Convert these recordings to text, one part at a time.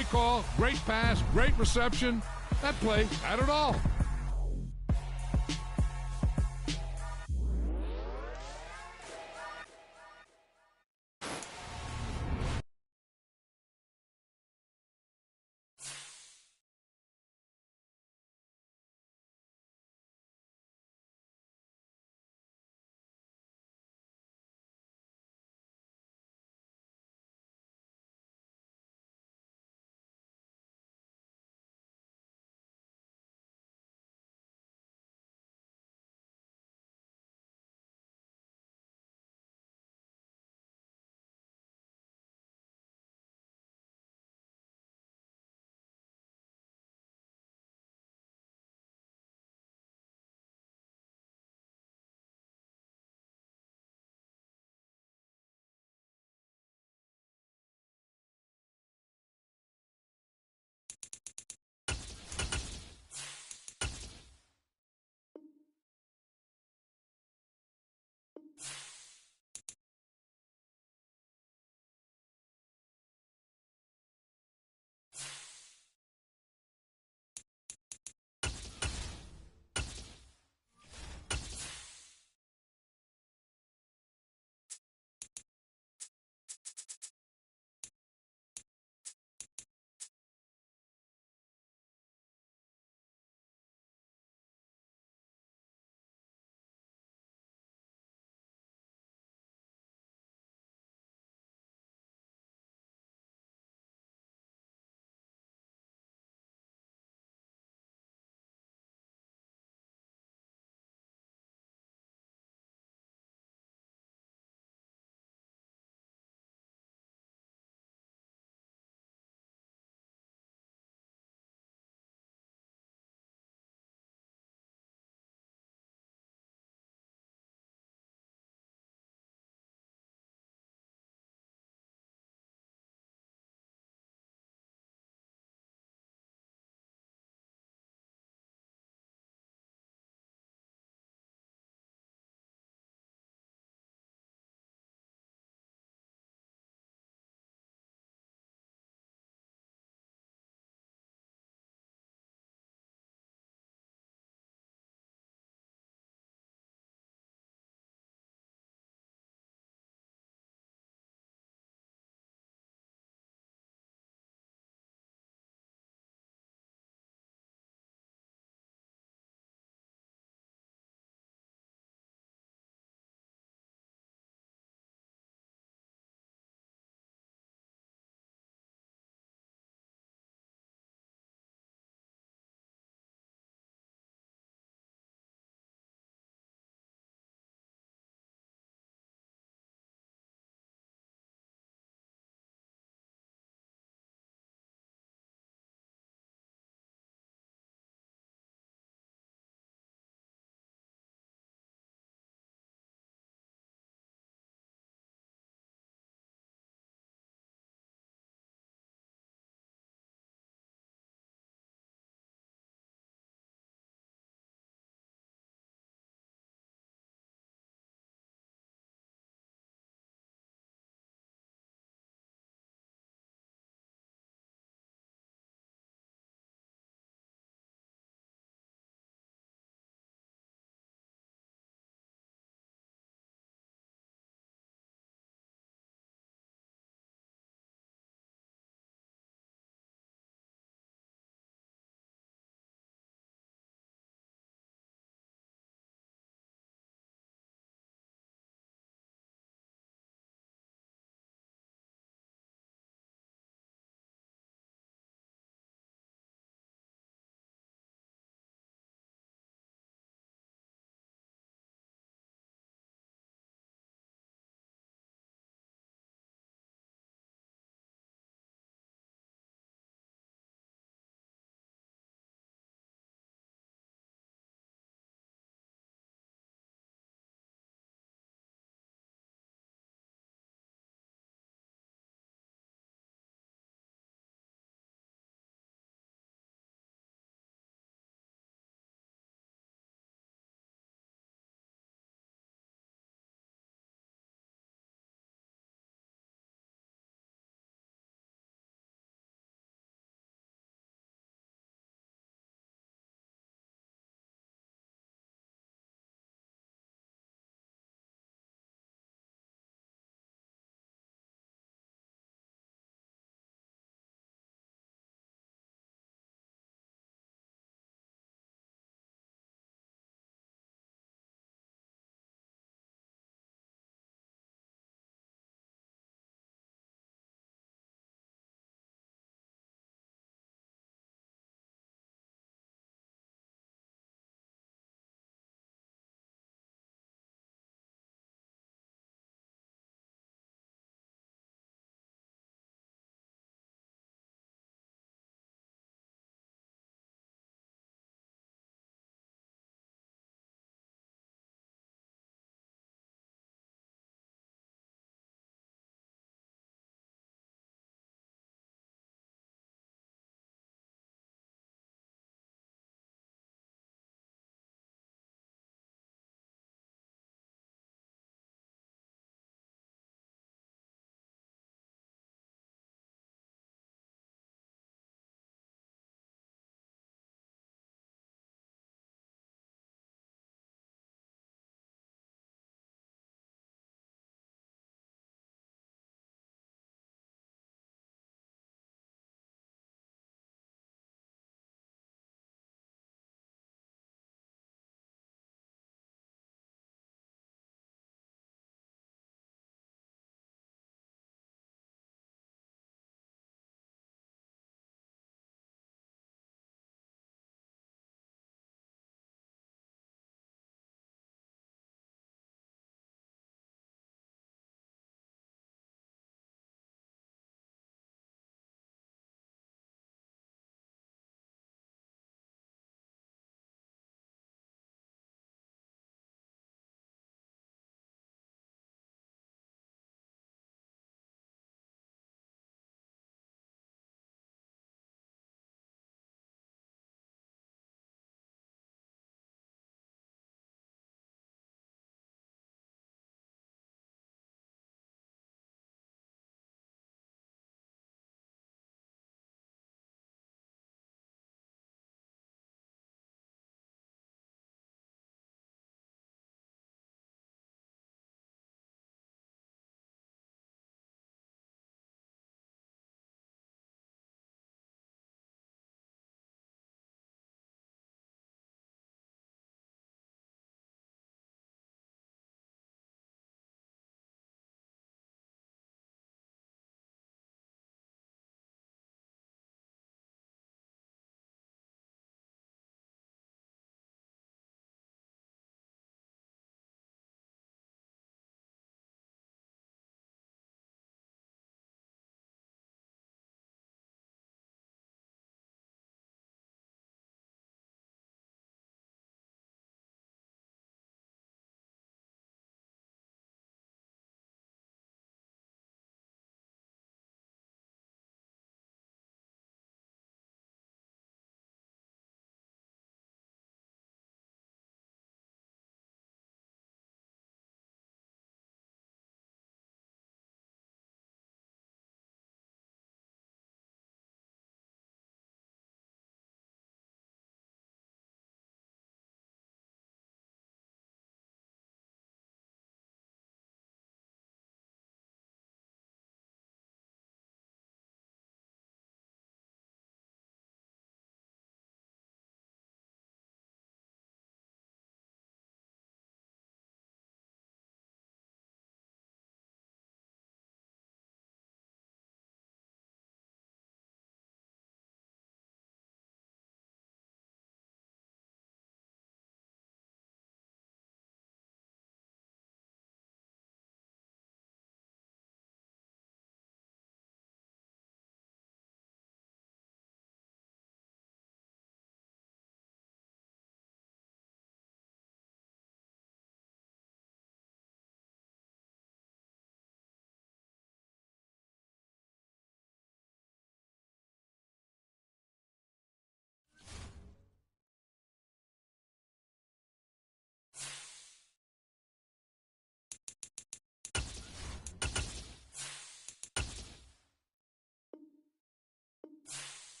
play call, great pass, great reception. That play had it all.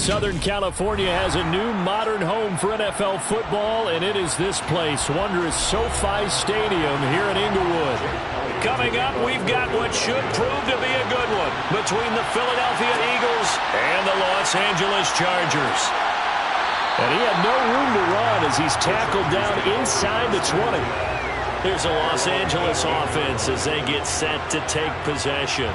Southern California has a new modern home for NFL football, and it is this place, wondrous SoFi Stadium here in Inglewood. Coming up, we've got what should prove to be a good one between the Philadelphia Eagles and the Los Angeles Chargers. And he had no room to run as he's tackled down inside the 20. Here's a Los Angeles offense as they get set to take possession.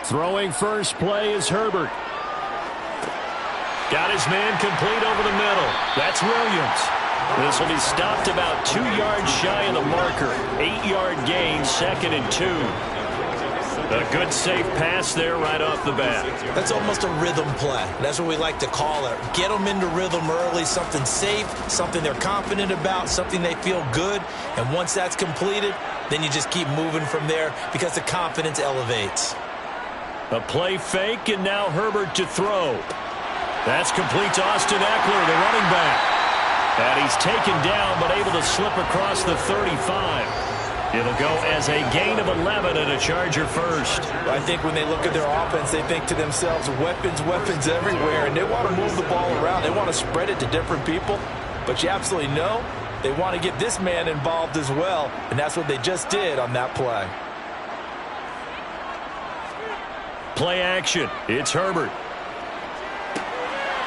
Throwing first play is Herbert. Got his man complete over the middle. That's Williams. This will be stopped about 2 yards shy of the marker. 8-yard gain, 2nd and 2. A good safe pass there right off the bat. That's almost a rhythm play. That's what we like to call it. Get them into rhythm early, something safe, something they're confident about, something they feel good. And once that's completed, then you just keep moving from there because the confidence elevates. A play fake, and now Herbert to throw. That's complete to Austin Eckler, the running back. And he's taken down, but able to slip across the 35. It'll go as a gain of 11 and a Charger first. I think when they look at their offense, they think to themselves, weapons, weapons everywhere, and they want to move the ball around. They want to spread it to different people, but you absolutely know they want to get this man involved as well, and that's what they just did on that play. Play action. It's Herbert.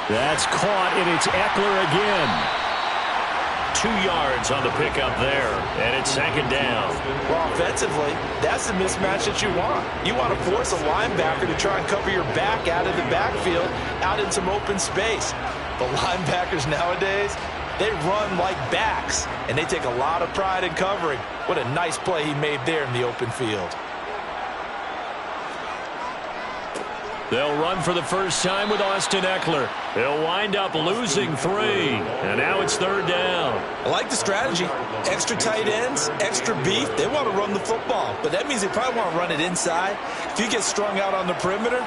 That's caught, and it's Eckler again. 2 yards on the pickup there, and it's 2nd down. Well, offensively, that's the mismatch that you want. You want to force a linebacker to try and cover your back out of the backfield, out in some open space. The linebackers nowadays, they run like backs, and they take a lot of pride in covering. What a nice play he made there in the open field. They'll run for the first time with Austin Eckler. They'll wind up losing 3. And now it's 3rd down. I like the strategy. Extra tight ends, extra beef. They want to run the football. But that means they probably want to run it inside. If you get strung out on the perimeter,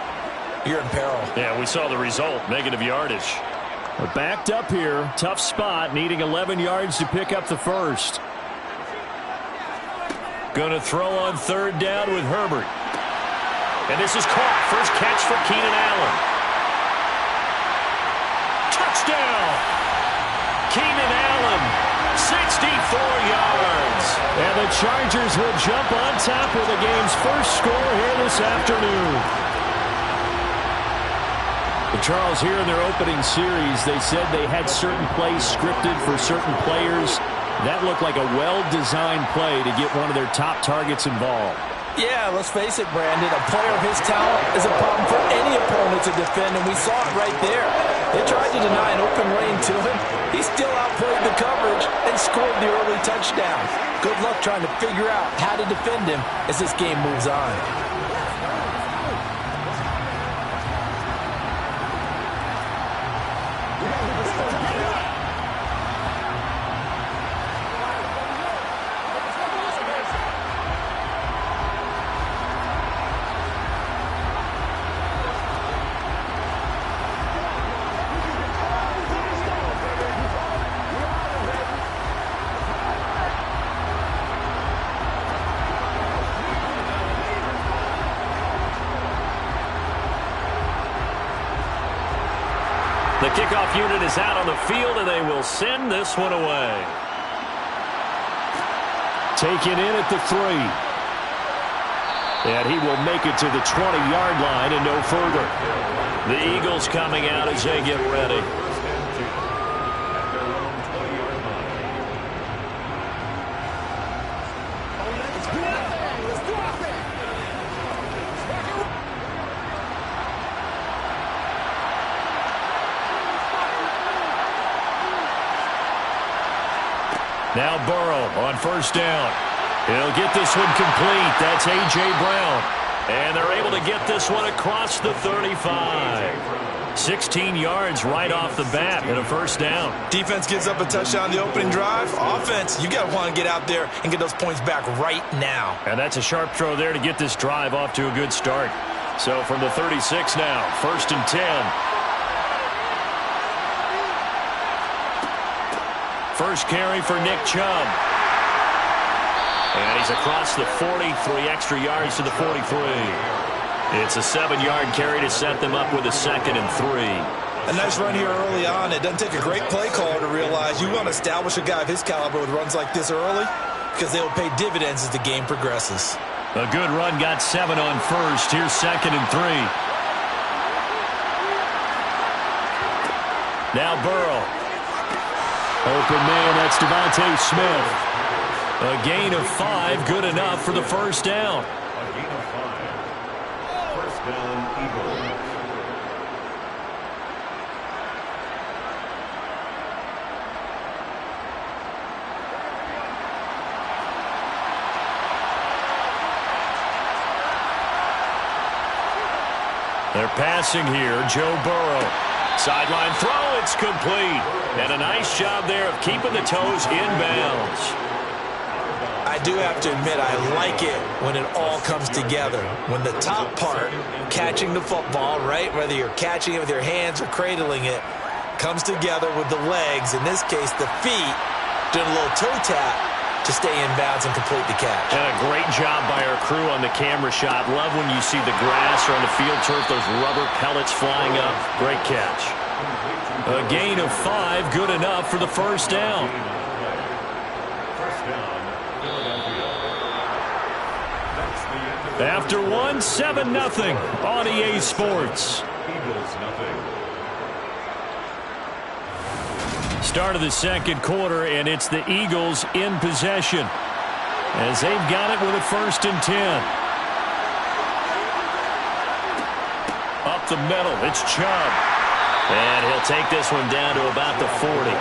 you're in peril. Yeah, we saw the result. Negative yardage. We're backed up here. Tough spot. Needing 11 yards to pick up the first. Going to throw on 3rd down with Herbert. And this is caught. First catch for Keenan Allen. Touchdown! Keenan Allen, 64 yards. And the Chargers will jump on top with the game's first score here this afternoon. And Charles, here in their opening series, they said they had certain plays scripted for certain players. That looked like a well-designed play to get one of their top targets involved. Yeah, let's face it, Brandon. A player of his talent is a problem for any opponent to defend, and we saw it right there. They tried to deny an open lane to him. He still outplayed the coverage and scored the early touchdown. Good luck trying to figure out how to defend him as this game moves on. The kickoff unit is out on the field, and they will send this one away. Taken in at the 3. And he will make it to the 20-yard line and no further. The Eagles coming out as they get ready. Now Burrow on first down. He'll get this one complete. That's A.J. Brown. And they're able to get this one across the 35. 16 yards right off the bat and a first down. Defense gives up a touchdown on the opening drive. Offense, you got to want to get out there and get those points back right now. And that's a sharp throw there to get this drive off to a good start. So from the 36 now, 1st and 10. First carry for Nick Chubb. And he's across the 40, 3 extra yards to the 43. It's a 7-yard carry to set them up with a 2nd and 3. A nice run here early on. It doesn't take a great play caller to realize you want to establish a guy of his caliber with runs like this early because they will pay dividends as the game progresses. A good run, got 7 on first. Here's 2nd and 3. Now Burrow. Open man, that's Devontae Smith. A gain of 5, good enough for the first down. A gain of 5. First down, Eagles. They're passing here, Joe Burrow. Sideline throw, it's complete. And a nice job there of keeping the toes in bounds. I do have to admit, I like it when it all comes together. When the top part, catching the football, right, whether you're catching it with your hands or cradling it, comes together with the legs, in this case the feet, doing a little toe tap to stay in bounds and complete the catch. And a great job by our crew on the camera shot. Love when you see the grass or on the field turf, those rubber pellets flying up. Great catch. A gain of 5, good enough for the first down. First down, Philadelphia. After 1, 7-0 on EA Sports. Eagles nothing. Start of the second quarter, and it's the Eagles in possession as they've got it with a 1st and 10. Up the middle, it's Chubb. And he'll take this one down to about the 40.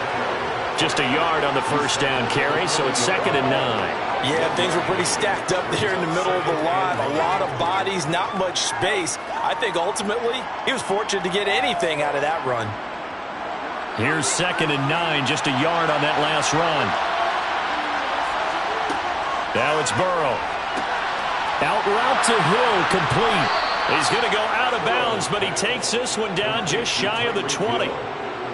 Just a yard on the first down carry, so it's 2nd and 9. Yeah, things were pretty stacked up there in the middle of the line. A lot of bodies, not much space. I think ultimately he was fortunate to get anything out of that run. Here's 2nd and 9, just a yard on that last run. Now it's Burrow. Out route to Hill, complete. He's going to go out of bounds, but he takes this one down just shy of the 20.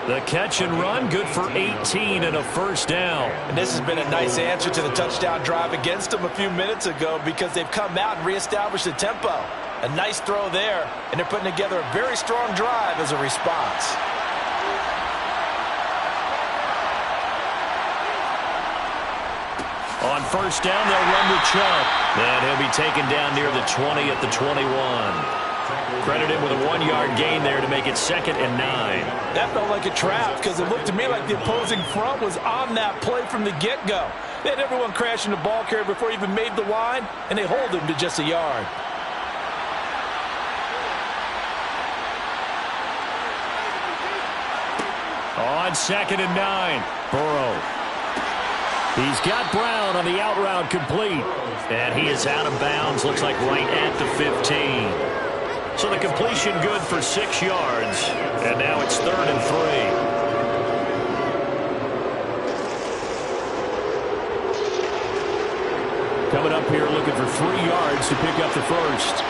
The catch and run, good for 18 and a first down. And this has been a nice answer to the touchdown drive against them a few minutes ago because they've come out and reestablished the tempo. A nice throw there, and they're putting together a very strong drive as a response. On first down, they'll run with Chubb. And he'll be taken down near the 20 at the 21. Credit him with a 1-yard gain there to make it 2nd and 9. That felt like a trap because it looked to me like the opposing front was on that play from the get-go. They had everyone crashing the ball carrier before he even made the line, and they hold him to just a yard. On 2nd and 9, Burrow. He's got Brown on the out route complete. And he is out of bounds, looks like right at the 15. So the completion good for 6 yards. And now it's 3rd and 3. Coming up here looking for 3 yards to pick up the first.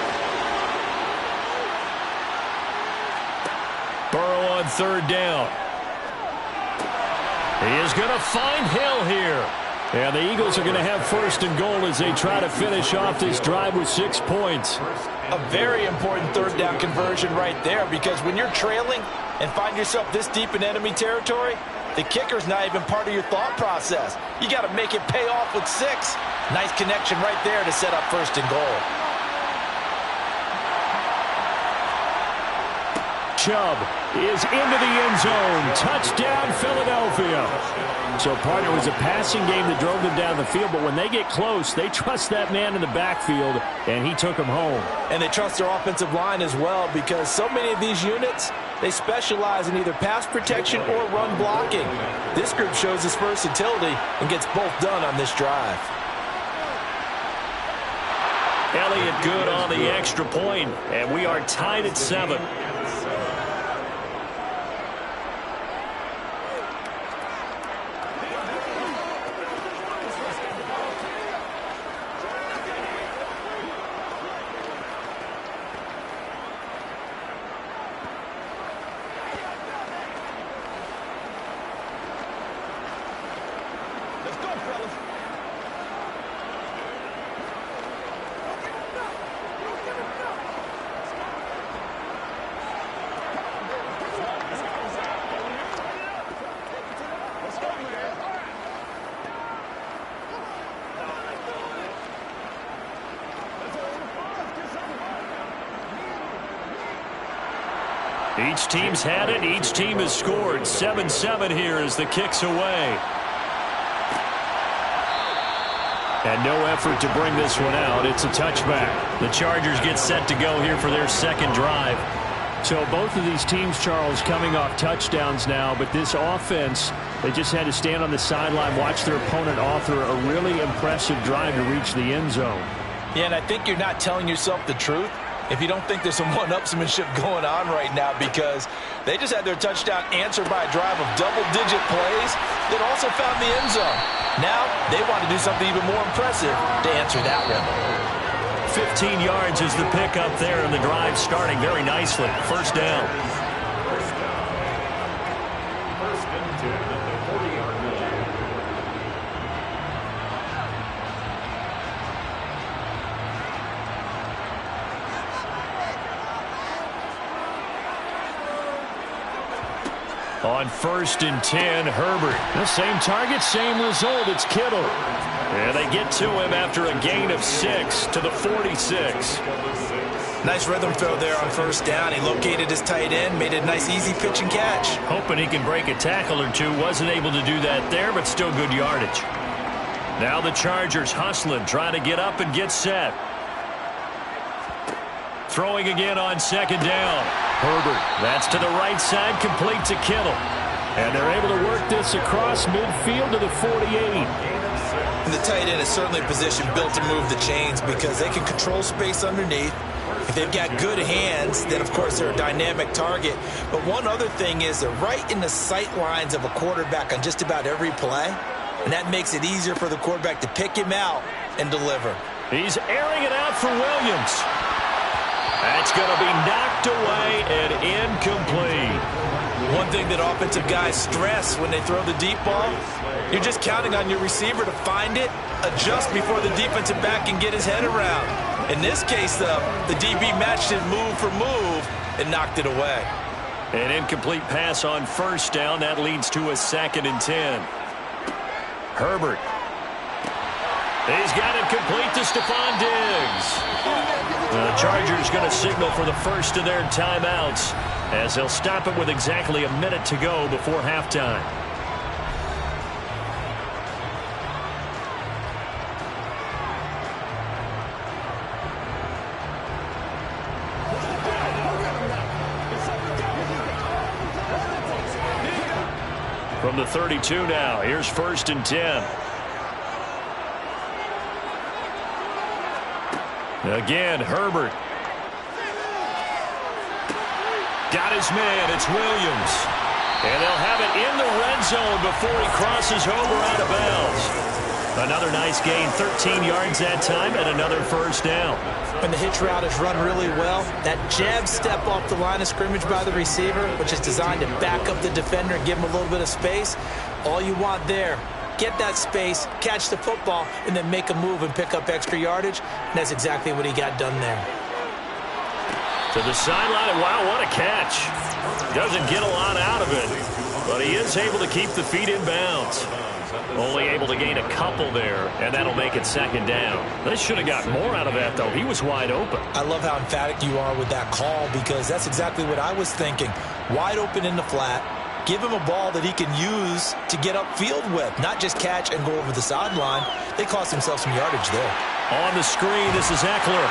Burrow on 3rd down. He is going to find Hill here. And the Eagles are going to have 1st and goal as they try to finish off this drive with 6 points. A very important 3rd down conversion right there because when you're trailing and find yourself this deep in enemy territory, the kicker's not even part of your thought process. You got to make it pay off with 6. Nice connection right there to set up 1st and goal. Chubb is into the end zone. Touchdown, Philadelphia. So, partner, it was a passing game that drove them down the field, but when they get close, they trust that man in the backfield, and he took him home. And they trust their offensive line as well because so many of these units, they specialize in either pass protection or run blocking. This group shows its versatility and gets both done on this drive. Elliott good on the extra point, and we are tied at 7. Each team's had it. Each team has scored. 7-7 here as the kick's away. And no effort to bring this one out. It's a touchback. The Chargers get set to go here for their second drive. So both of these teams, Charles, coming off touchdowns now, but this offense, they just had to stand on the sideline, watch their opponent author a really impressive drive to reach the end zone. Yeah, and I think you're not telling yourself the truth if you don't think there's some one-upsmanship going on right now, because they just had their touchdown answered by a drive of double-digit plays that also found the end zone. Now they want to do something even more impressive to answer that one. 15 yards is the pickup there, and the drive starting very nicely. First down. First and 10 at the 40-yard line. On 1st and 10, Herbert. The same target, same result. It's Kittle. And they get to him after a gain of 6 to the 46. Nice rhythm throw there on first down. He located his tight end, made a nice easy pitch and catch. Hoping he can break a tackle or two. Wasn't able to do that there, but still good yardage. Now the Chargers hustling, trying to get up and get set. Throwing again on second down. Herbert, that's to the right side, complete to Kittle. And they're able to work this across midfield to the 48. And the tight end is certainly a position built to move the chains because they can control space underneath. If they've got good hands, then, of course, they're a dynamic target. But one other thing is they're right in the sight lines of a quarterback on just about every play. And that makes it easier for the quarterback to pick him out and deliver. He's airing it out for Williams. That's going to be knocked away and incomplete. One thing that offensive guys stress when they throw the deep ball, you're just counting on your receiver to find it, adjust before the defensive back can get his head around. In this case, though, the DB matched it move for move and knocked it away. An incomplete pass on first down. That leads to a 2nd and 10. Herbert. He's got it complete to Stephon Diggs. The Chargers going to signal for the first of their timeouts as they'll stop it with exactly a minute to go before halftime. From the 32 now, here's 1st and 10. Again, Herbert. Got his man. It's Williams. And they'll have it in the red zone before he crosses over out of bounds. Another nice gain, 13 yards that time, and another first down. When the hitch route is run really well, that jab step off the line of scrimmage by the receiver, which is designed to back up the defender and give him a little bit of space, all you want there. Get that space, catch the football, and then make a move and pick up extra yardage. And that's exactly what he got done there. To the sideline, and wow, what a catch. Doesn't get a lot out of it, but he is able to keep the feet in bounds. Only able to gain a couple there, and that'll make it 2nd down. They should have got more out of that, though. He was wide open. I love how emphatic you are with that call because that's exactly what I was thinking. Wide open in the flat. Give him a ball that he can use to get upfield with, not just catch and go over the sideline. They cost themselves some yardage there. On the screen, this is Eckler.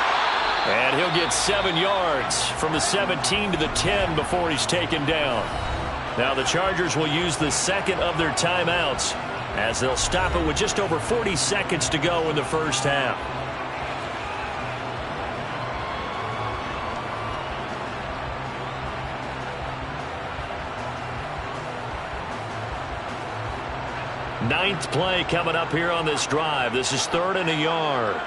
And he'll get 7 yards from the 17 to the 10 before he's taken down. Now the Chargers will use the second of their timeouts as they'll stop it with just over 40 seconds to go in the first half. Ninth play coming up here on this drive. This is 3rd and a yard.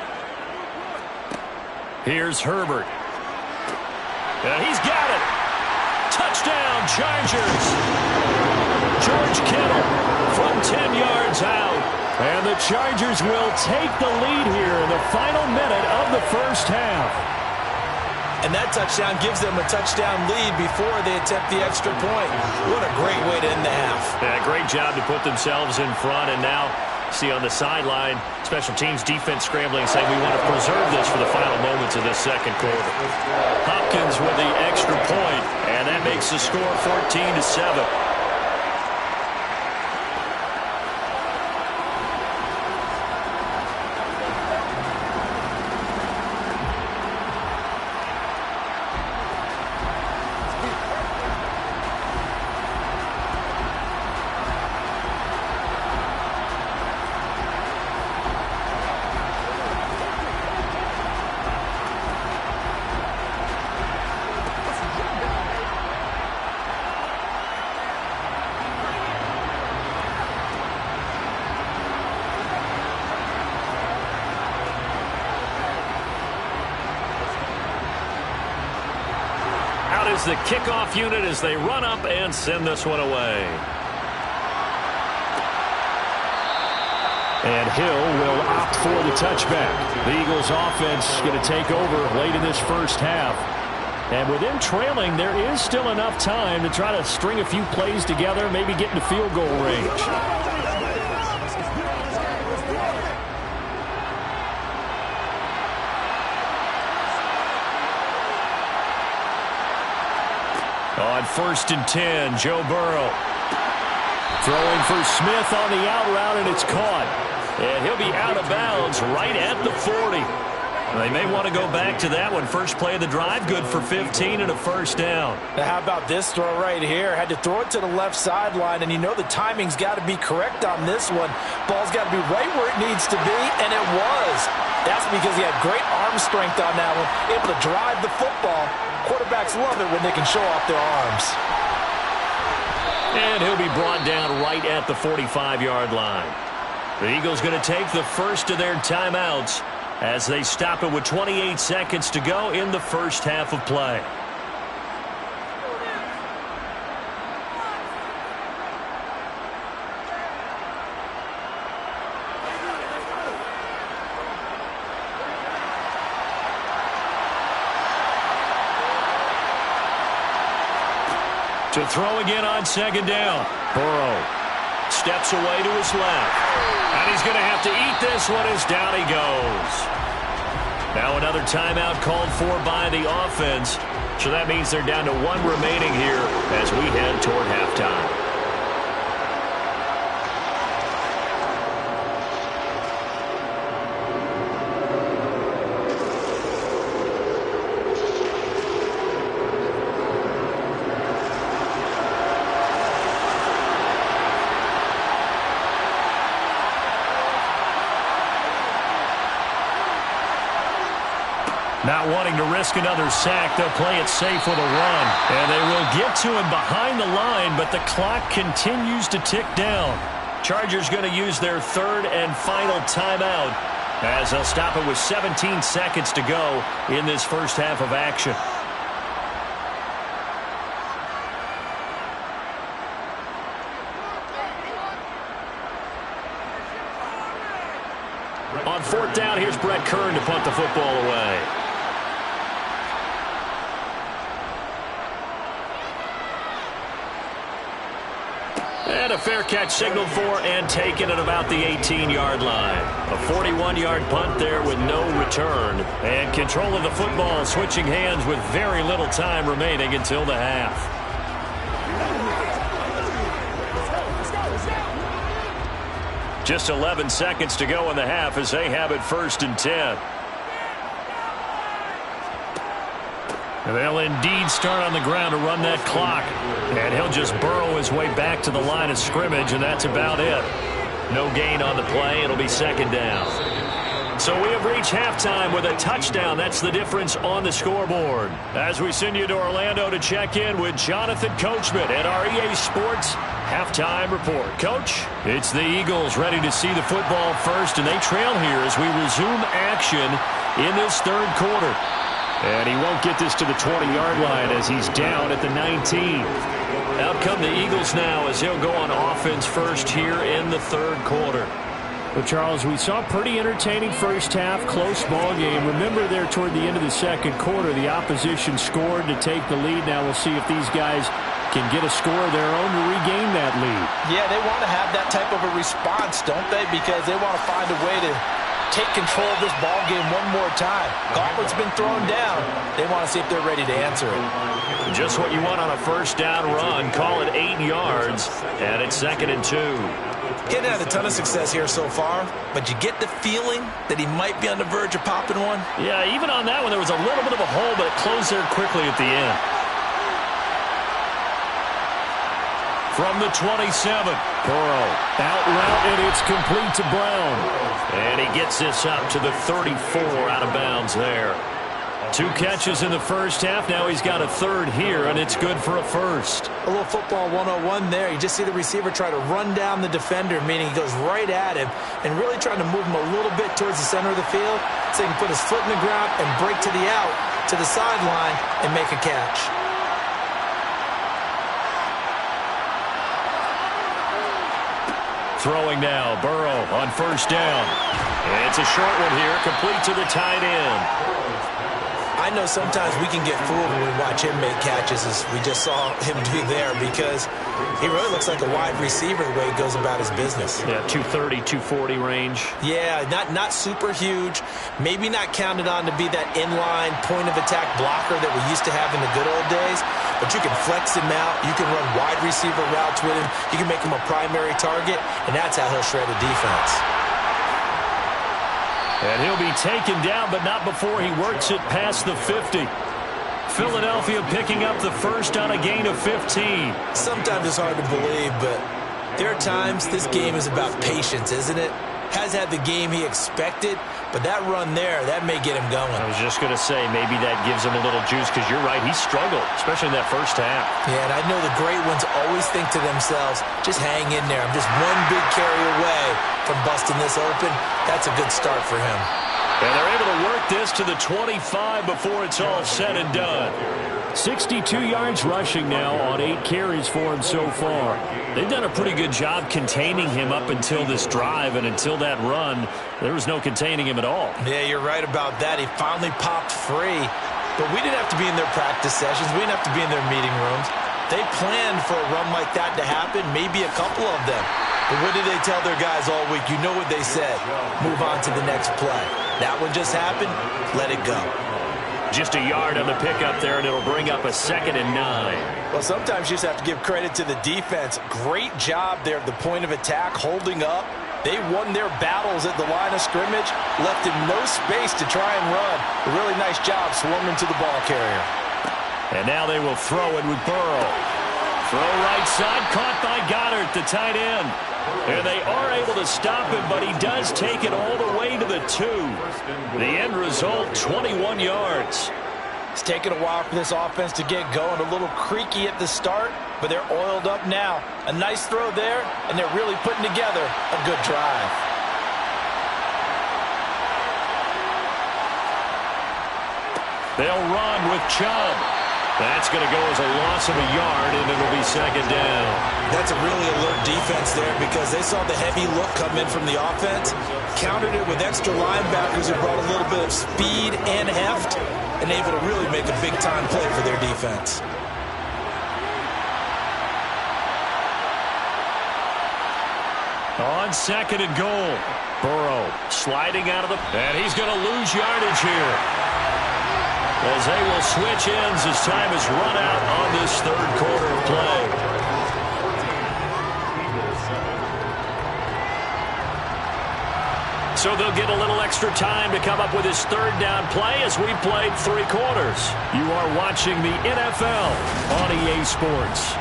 Here's Herbert. And he's got it. Touchdown, Chargers. George Kittle from 10 yards out. And the Chargers will take the lead here in the final minute of the first half. And that touchdown gives them a touchdown lead before they attempt the extra point. What a great way to end the half. Yeah, great job to put themselves in front. And now, see on the sideline, special teams defense scrambling, saying we want to preserve this for the final moments of this second quarter. Hopkins with the extra extra point, and that makes the score 14-7. Is the kickoff unit as they run up and send this one away. And Hill will opt for the touchback. The Eagles offense going to take over late in this first half. And with them trailing, there is still enough time to try to string a few plays together, maybe get into field goal range. On 1st and 10, Joe Burrow. Throwing for Smith on the out route, and it's caught. And he'll be out of bounds right at the 40. They may want to go back to that one. First play of the drive, good for 15 and a first down. Now how about this throw right here? Had to throw it to the left sideline, and you know the timing's got to be correct on this one. Ball's got to be right where it needs to be, and it was. That's because he had great arm strength on that one, able to drive the football. Quarterbacks love it when they can show off their arms. And he'll be brought down right at the 45-yard line. The Eagles going to take the first of their timeouts as they stop it with 28 seconds to go in the first half of play. To throw again on second down. Burrow steps away to his left. And he's going to have to eat this one as down he goes. Now another timeout called for by the offense. So that means they're down to one remaining here as we head toward halftime. Not wanting to risk another sack, they'll play it safe with a run. And they will get to him behind the line, but the clock continues to tick down. Chargers going to use their third and final timeout as they'll stop it with 17 seconds to go in this first half of action. On 4th down, here's Brett Kern to punt the football away. And a fair catch signaled for and taken at about the 18-yard line. A 41-yard punt there with no return. And control of the football switching hands with very little time remaining until the half. Just 11 seconds to go in the half as they have it 1st and 10. And they'll indeed start on the ground to run that clock. And he'll just burrow his way back to the line of scrimmage, and that's about it. No gain on the play. It'll be 2nd down. So we have reached halftime with a touchdown. That's the difference on the scoreboard. As we send you to Orlando to check in with Jonathan Coachman at our EA Sports Halftime Report. Coach, it's the Eagles ready to see the football first, and they trail here as we resume action in this 3rd quarter. And he won't get this to the 20-yard line as he's down at the 19. Out come the Eagles now as he'll go on offense first here in the 3rd quarter. Well, Charles, we saw a pretty entertaining first half, close ball game. Remember there toward the end of the 2nd quarter, the opposition scored to take the lead. Now we'll see if these guys can get a score of their own to regain that lead. Yeah, they want to have that type of a response, don't they? Because they want to find a way to take control of this ball game one more time. Gauntlet's been thrown down. They want to see if they're ready to answer it. Just what you want on a first down run. Call it 8 yards, and it's 2nd and 2. Getting had a ton of success here so far, but you get the feeling that he might be on the verge of popping one. Yeah, even on that one, there was a little bit of a hole, but it closed there quickly at the end. From the 27, Burrow out route, and it's complete to Brown. And he gets this up to the 34 out of bounds there. 2 catches in the first half. Now he's got a 3rd here, and it's good for a 1st. A little football 101 there. You just see the receiver try to run down the defender, meaning he goes right at him and really trying to move him a little bit towards the center of the field so he can put his foot in the ground and break to the out, to the sideline, and make a catch. Throwing now, Burrow on first down. It's a short one here, complete to the tight end. I know sometimes we can get fooled when we watch him make catches, as we just saw him do there, because he really looks like a wide receiver the way he goes about his business. Yeah, 230, 240 range. Yeah, not super huge. Maybe not counted on to be that inline point-of-attack blocker that we used to have in the good old days, but you can flex him out. You can run wide receiver routes with him. You can make him a primary target, and that's how he'll shred a defense. And he'll be taken down, but not before he works it past the 50. Philadelphia picking up the first on a gain of 15. Sometimes it's hard to believe, but there are times this game is about patience, isn't it? Has had the game he expected, but that run there, that may get him going. I was just going to say, maybe that gives him a little juice, because you're right, he struggled, especially in that first half. Yeah, and I know the great ones always think to themselves, just hang in there. I'm just one big carry away from busting this open. That's a good start for him. And they're able to work this to the 25 before it's all said and done. 62 yards rushing now on 8 carries for him so far. They've done a pretty good job containing him up until this drive, and until that run, there was no containing him at all. Yeah, you're right about that. He finally popped free, but we didn't have to be in their practice sessions. We didn't have to be in their meeting rooms. They planned for a run like that to happen, maybe a couple of them. But what did they tell their guys all week? You know what they said. Move on to the next play. That one just happened. Let it go. Just a yard on the pickup there, and it'll bring up a 2nd and 9. Well, sometimes you just have to give credit to the defense. Great job there at the point of attack, holding up. They won their battles at the line of scrimmage, left him no space to try and run. A really nice job swarming to the ball carrier. And now they will throw it with Burrow. Throw right side, caught by Goddard, the tight end. And they are able to stop him, but he does take it all the way to the 2. The end result, 21 yards. It's taken a while for this offense to get going. A little creaky at the start, but they're oiled up now. A nice throw there, and they're really putting together a good drive. They'll run with Chubb. That's going to go as a loss of a yard, and it'll be 2nd down. That's a really alert defense there, because they saw the heavy look come in from the offense, countered it with extra linebackers who brought a little bit of speed and heft, and able to really make a big-time play for their defense. On 2nd and goal, Burrow sliding out of the... And he's going to lose yardage here, as they will switch ends as time is run out on this 3rd quarter of play. So they'll get a little extra time to come up with his 3rd down play, as we've played 3 quarters. You are watching the NFL on EA Sports.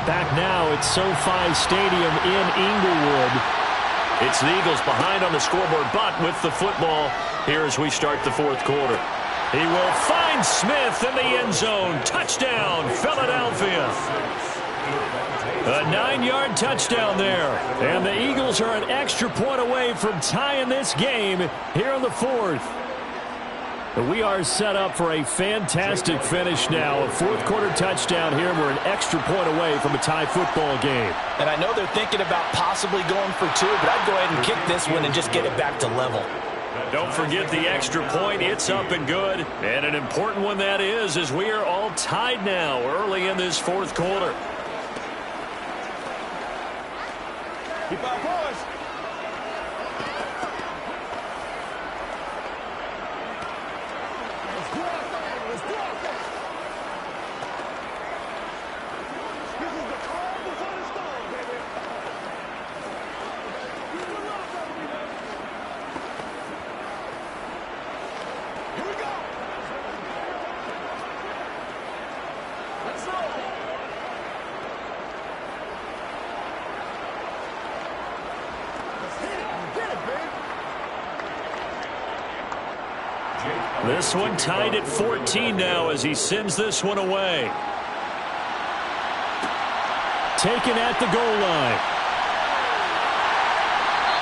Back now at SoFi Stadium in Inglewood. It's the Eagles behind on the scoreboard, but with the football here as we start the 4th quarter. He will find Smith in the end zone. Touchdown, Philadelphia. A 9-yard touchdown there. And the Eagles are an extra point away from tying this game here in the 4th. We are set up for a fantastic finish now. A 4th quarter touchdown here. We're an extra point away from a tie football game. And I know they're thinking about possibly going for 2, but I'd go ahead and kick this one and just get it back to level. Don't forget the extra point. It's up and good. And an important one that is, as we are all tied now early in this 4th quarter. Keep our boys. This one tied at 14 now as he sends this one away. Taken at the goal line.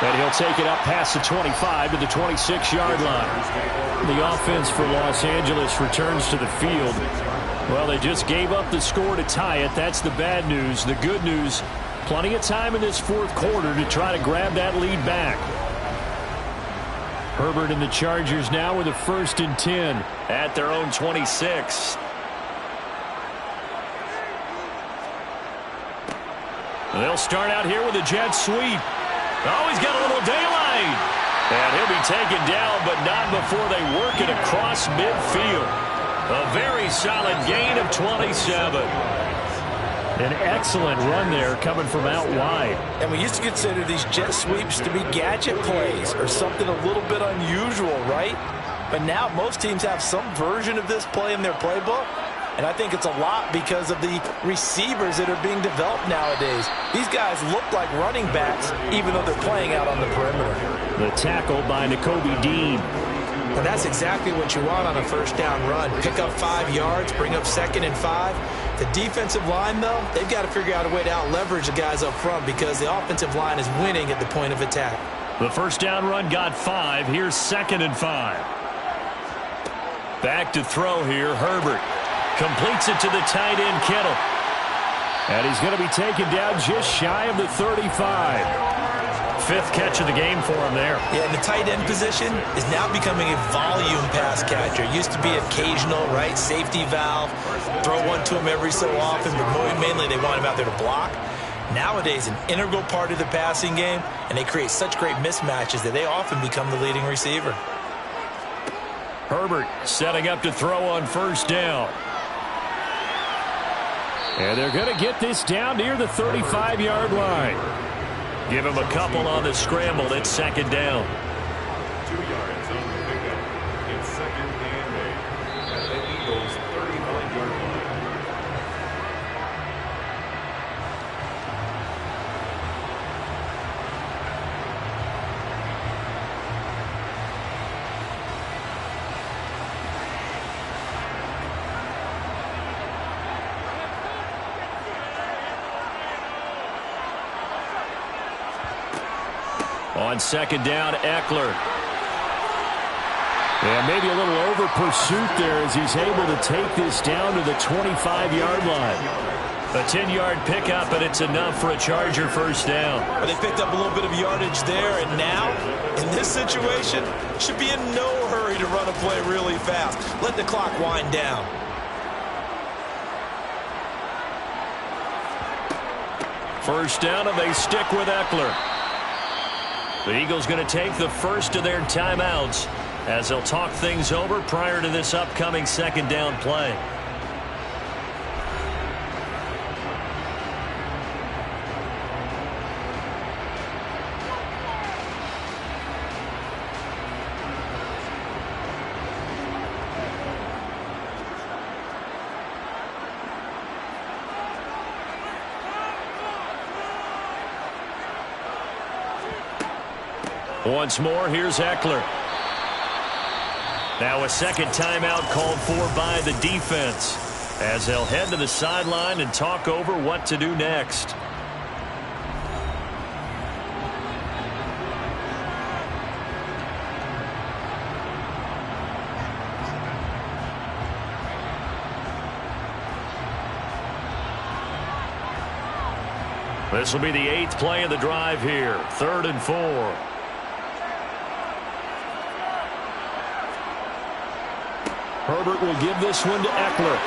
And he'll take it up past the 25 to the 26-yard line. The offense for Los Angeles returns to the field. Well, they just gave up the score to tie it. That's the bad news. The good news, plenty of time in this fourth quarter to try to grab that lead back. Herbert and the Chargers now with a 1st and 10 at their own 26. They'll start out here with a jet sweep. Oh, he's got a little daylight. And he'll be taken down, but not before they work it across midfield. A very solid gain of 27. An excellent run there coming from out wide. And we used to consider these jet sweeps to be gadget plays or something a little bit unusual, right? But now most teams have some version of this play in their playbook. And I think it's a lot because of the receivers that are being developed nowadays. These guys look like running backs even though they're playing out on the perimeter. The tackle by Nakobe Dean. And that's exactly what you want on a first down run. Pick up 5 yards, bring up 2nd and 5. The defensive line, though, they've got to figure out a way to out-leverage the guys up front because the offensive line is winning at the point of attack. The first down run got 5. Here's 2nd and 5. Back to throw here, Herbert. Completes it to the tight end, Kittle. And he's going to be taken down just shy of the 35. 5th catch of the game for him there. Yeah, and the tight end position is now becoming a volume pass catcher. It used to be occasional, right? Safety valve. Throw one to him every so often, but mainly they want him out there to block. Nowadays, an integral part of the passing game, and they create such great mismatches that they often become the leading receiver. Herbert setting up to throw on first down. And they're going to get this down near the 35-yard line. Give him a couple on the scramble. It's 2nd down. 2 yards on the pickup. It's 2nd and 8 at the Eagles' 39-yard line. On 2nd down, Eckler. And maybe a little over pursuit there as he's able to take this down to the 25-yard line. A 10-yard pickup, and it's enough for a Charger first down. Well, they picked up a little bit of yardage there, and now, in this situation, should be in no hurry to run a play really fast. Let the clock wind down. First down, and they stick with Eckler. The Eagles going to take the first of their timeouts as they'll talk things over prior to this upcoming 2nd down play. Once more, here's Eckler. Now a 2nd timeout called for by the defense as they'll head to the sideline and talk over what to do next. This will be the 8th play of the drive here. 3rd and 4. Herbert will give this one to Eckler.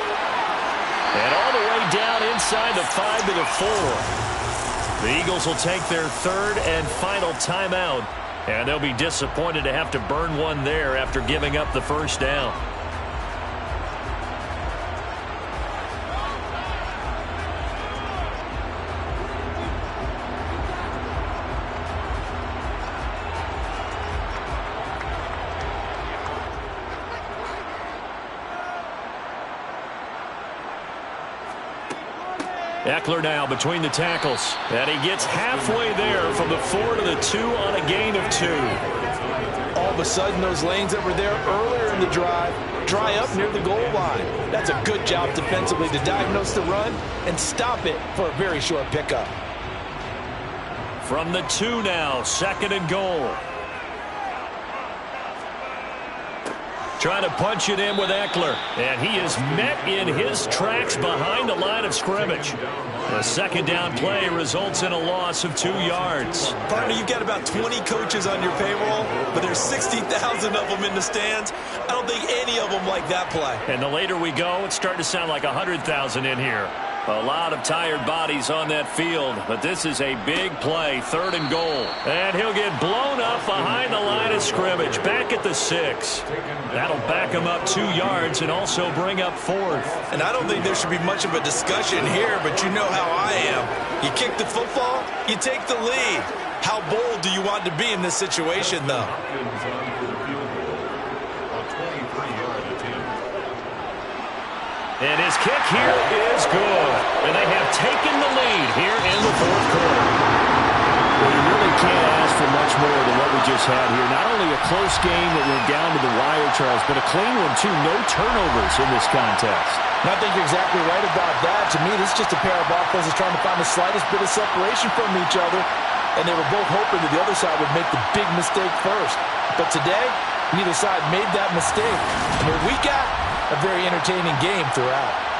And all the way down inside the 5 to the 4. The Eagles will take their 3rd and final timeout. And they'll be disappointed to have to burn one there after giving up the first down. Eckler now between the tackles. And he gets halfway there from the 4 to the 2 on a gain of 2. all of a sudden those lanes that were there earlier in the drive dry up near the goal line. That's a good job defensively to diagnose the run and stop it for a very short pickup. From the 2 now, 2nd and goal. Trying to punch it in with Eckler. And he is met in his tracks behind the line of scrimmage. The 2nd down play results in a loss of 2 yards. Partner, you've got about 20 coaches on your payroll, but there's 60,000 of them in the stands. I don't think any of them like that play. And the later we go, it's starting to sound like 100,000 in here. A lot of tired bodies on that field, but this is a big play, 3rd and goal. And he'll get blown up behind the line of scrimmage, back at the 6. That'll back him up 2 yards and also bring up 4th. And I don't think there should be much of a discussion here, but you know how I am. You kick the football, you take the lead. How bold do you want to be in this situation, though? And his kick here is good. And they have taken the lead here in the 4th quarter. Well, you really can't ask for much more than what we just had here. Not only a close game that went down to the wire, Charles, but a clean one, too. No turnovers in this contest. And I think you're exactly right about that. To me, this is just a pair of offenses trying to find the slightest bit of separation from each other. And they were both hoping that the other side would make the big mistake first. But today, neither side made that mistake. I mean, we got a very entertaining game throughout.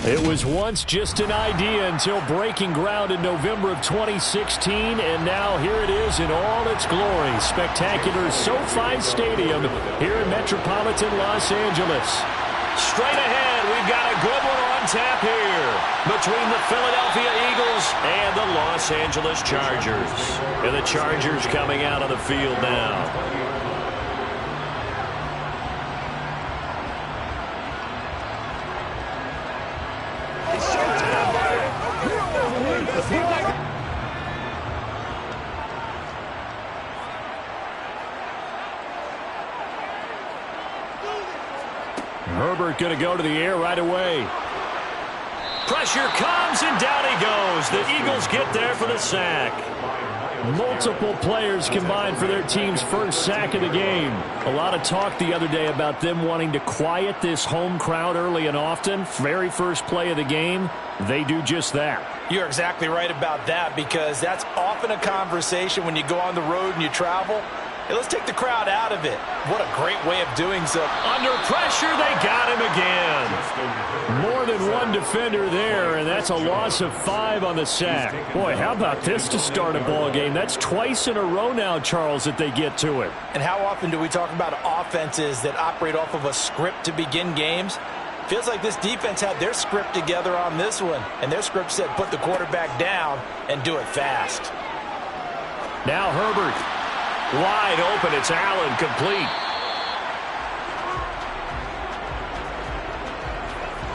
It was once just an idea until breaking ground in November of 2016, and now here it is in all its glory. Spectacular SoFi Stadium here in metropolitan Los Angeles. Straight ahead, we've got a good one on tap here between the Philadelphia Eagles and the Los Angeles Chargers. And the Chargers coming out on the field now. Herbert going to go to the air right away. Pressure comes, and down he goes. The Eagles get there for the sack. Multiple players combined for their team's first sack of the game. A lot of talk the other day about them wanting to quiet this home crowd early and often. Very first play of the game, they do just that. You're exactly right about that, because that's often a conversation when you go on the road and you travel. Hey, let's take the crowd out of it. What a great way of doing so. Under pressure, they got him again. More than one defender there, and that's a loss of 5 on the sack. Boy, how about this to start a ball game? That's twice in a row now, Charles, that they get to it. And how often do we talk about offenses that operate off of a script to begin games? Feels like this defense had their script together on this one, and their script said put the quarterback down and do it fast. Now Herbert. Wide open, it's Allen, complete.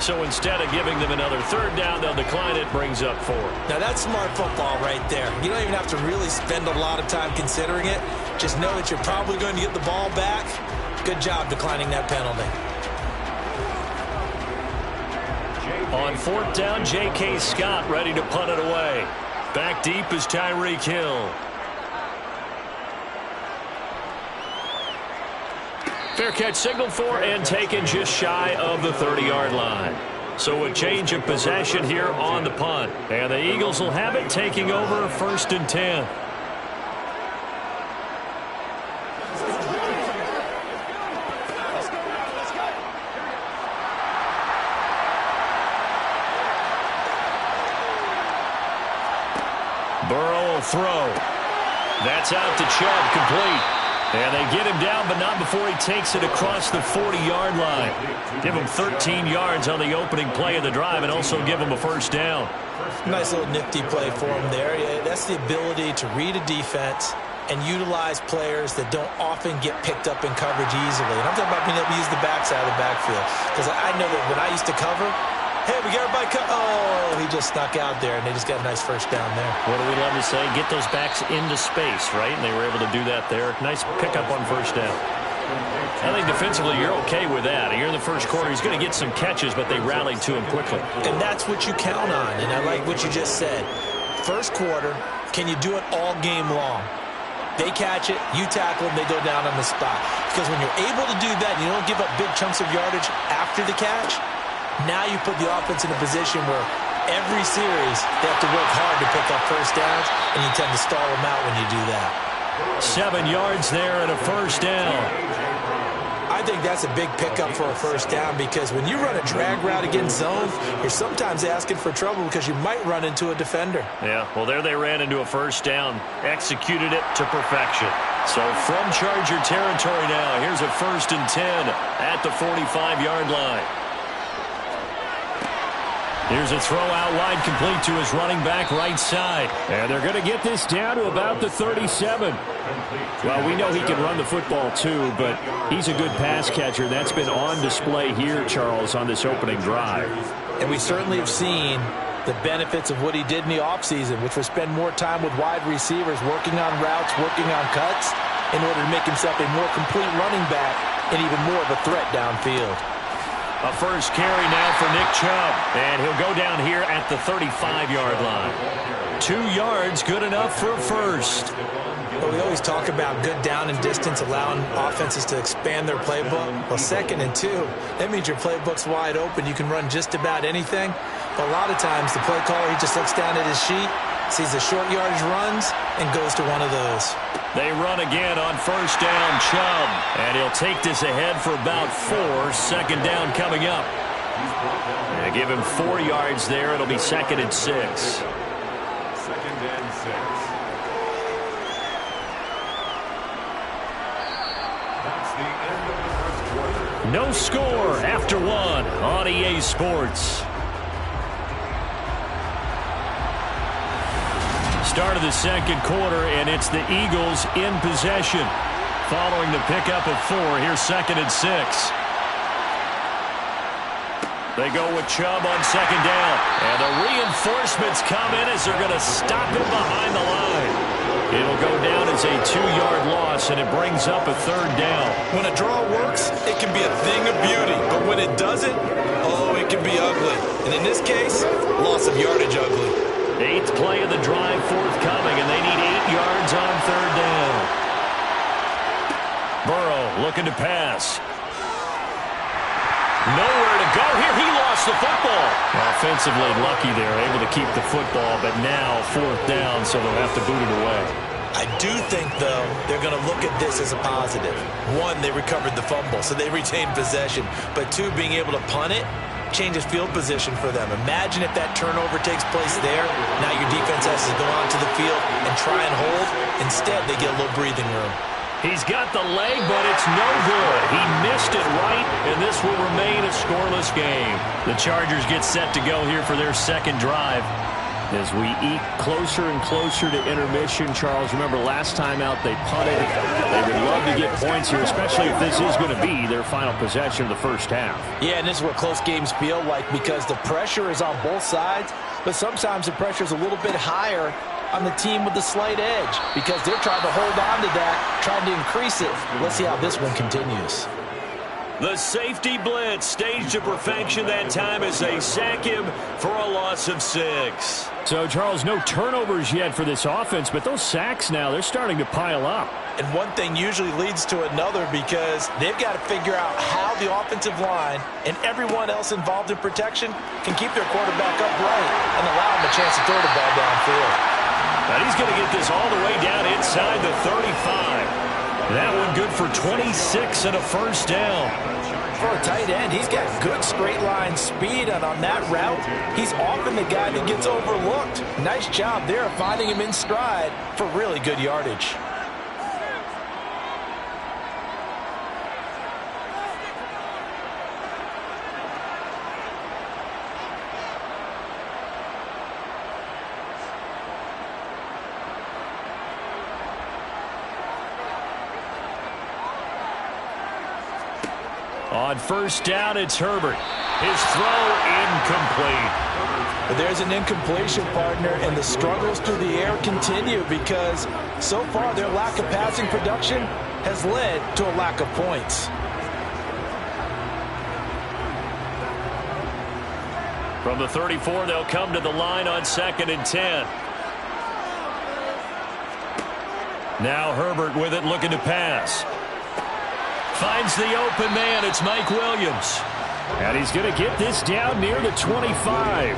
So instead of giving them another third down, they'll decline it, brings up 4. Now that's smart football right there. You don't even have to really spend a lot of time considering it. Just know that you're probably going to get the ball back. Good job declining that penalty. On 4th down, J.K. Scott ready to punt it away. Back deep is Tyreek Hill. Fair catch signaled for and taken just shy of the 30-yard line. So a change of possession here on the punt. And the Eagles will have it, taking over 1st and 10. Burrow will throw. That's out to Chubb, complete. And they get him down, but not before he takes it across the 40-yard line. Give him 13 yards on the opening play of the drive and also give him a first down. Nice little nifty play for him there. Yeah, that's the ability to read a defense and utilize players that don't often get picked up in coverage easily. And I'm talking about being able to use the backside of the backfield. Because I know that when I used to cover, hey, we got everybody cut. Oh, he just snuck out there, and they just got a nice first down there. What do we love to say? Get those backs into space, right? And they were able to do that there. Nice pickup on first down. I think defensively you're okay with that. You're in the first quarter. He's going to get some catches, but they rallied to him quickly. And that's what you count on, and I like what you just said. First quarter, can you do it all game long? They catch it, you tackle them, they go down on the spot. Because when you're able to do that, and you don't give up big chunks of yardage after the catch, now you put the offense in a position where every series they have to work hard to pick up first downs, and you tend to stall them out when you do that. 7 yards there and a first down. I think that's a big pickup for a first down, because when you run a drag route against zone, you're sometimes asking for trouble because you might run into a defender. Yeah, well, there they ran into a first down, executed it to perfection. So from Charger territory now, here's a 1st and 10 at the 45-yard line. Here's a throw out wide, complete to his running back right side. And they're going to get this down to about the 37. Well, we know he can run the football too, but he's a good pass catcher. That's been on display here, Charles, on this opening drive. And we certainly have seen the benefits of what he did in the offseason, which was spend more time with wide receivers, working on routes, working on cuts, in order to make himself a more complete running back and even more of a threat downfield. A first carry now for Nick Chubb, and he'll go down here at the 35-yard line. 2 yards, good enough for a first. Well, we always talk about good down and distance, allowing offenses to expand their playbook. Well, 2nd and 2, that means your playbook's wide open. You can run just about anything. But a lot of times, the play caller, he just looks down at his sheet, sees the short yardage runs, and goes to one of those. They run again on first down, Chubb. And he'll take this ahead for about 4. 2nd down coming up. They give him 4 yards there. It'll be 2nd and 6. 2nd and 6. That's the end of the first quarter. No score after 1 on EA Sports. Start of the second quarter, and it's the Eagles in possession. Following the pickup of 4, here's 2nd and 6. They go with Chubb on 2nd down. And the reinforcements come in as they're going to stop him behind the line. It'll go down as a 2-yard loss, and it brings up a 3rd down. When a draw works, it can be a thing of beauty. But when it doesn't, oh, it can be ugly. And in this case, loss of yardage ugly. 8th play of the drive forthcoming, and they need 8 yards on 3rd down. Burrow looking to pass. Nowhere to go here. He lost the football. Offensively lucky there, able to keep the football, but now 4th down, so they'll have to boot it away. I do think, though, they're going to look at this as a positive. 1, they recovered the fumble, so they retained possession. But 2, being able to punt it changes field position for them. Imagine if that turnover takes place there. Now your defense has to go onto the field and try and hold. Instead, they get a little breathing room. He's got the leg, but it's no good. He missed it right, and this will remain a scoreless game. The Chargers get set to go here for their 2nd drive. As we eke closer and closer to intermission, Charles, remember last time out they punted. They would love to get points here, especially if this is going to be their final possession of the first half. Yeah, and this is what close games feel like because the pressure is on both sides, but sometimes the pressure is a little bit higher on the team with the slight edge because they're trying to hold on to that, trying to increase it. Let's see how this one continues. The safety blitz staged to perfection that time as they sack him for a loss of 6. So, Charles, no turnovers yet for this offense, but those sacks now, they're starting to pile up. And one thing usually leads to another because they've got to figure out how the offensive line and everyone else involved in protection can keep their quarterback upright and allow him a chance to throw the ball downfield. And he's going to get this all the way down inside the 35. That one good for 26 and a 1st down. For a tight end, he's got good straight line speed, and on that route, he's often the guy that gets overlooked. Nice job there of finding him in stride for really good yardage. On 1st down, it's Herbert. His throw incomplete. But there's an incompletion, partner, and the struggles through the air continue because so far their lack of passing production has led to a lack of points. From the 34, they'll come to the line on 2nd and 10. Now Herbert with it, looking to pass. Finds the open man. It's Mike Williams. And he's going to get this down near the 25.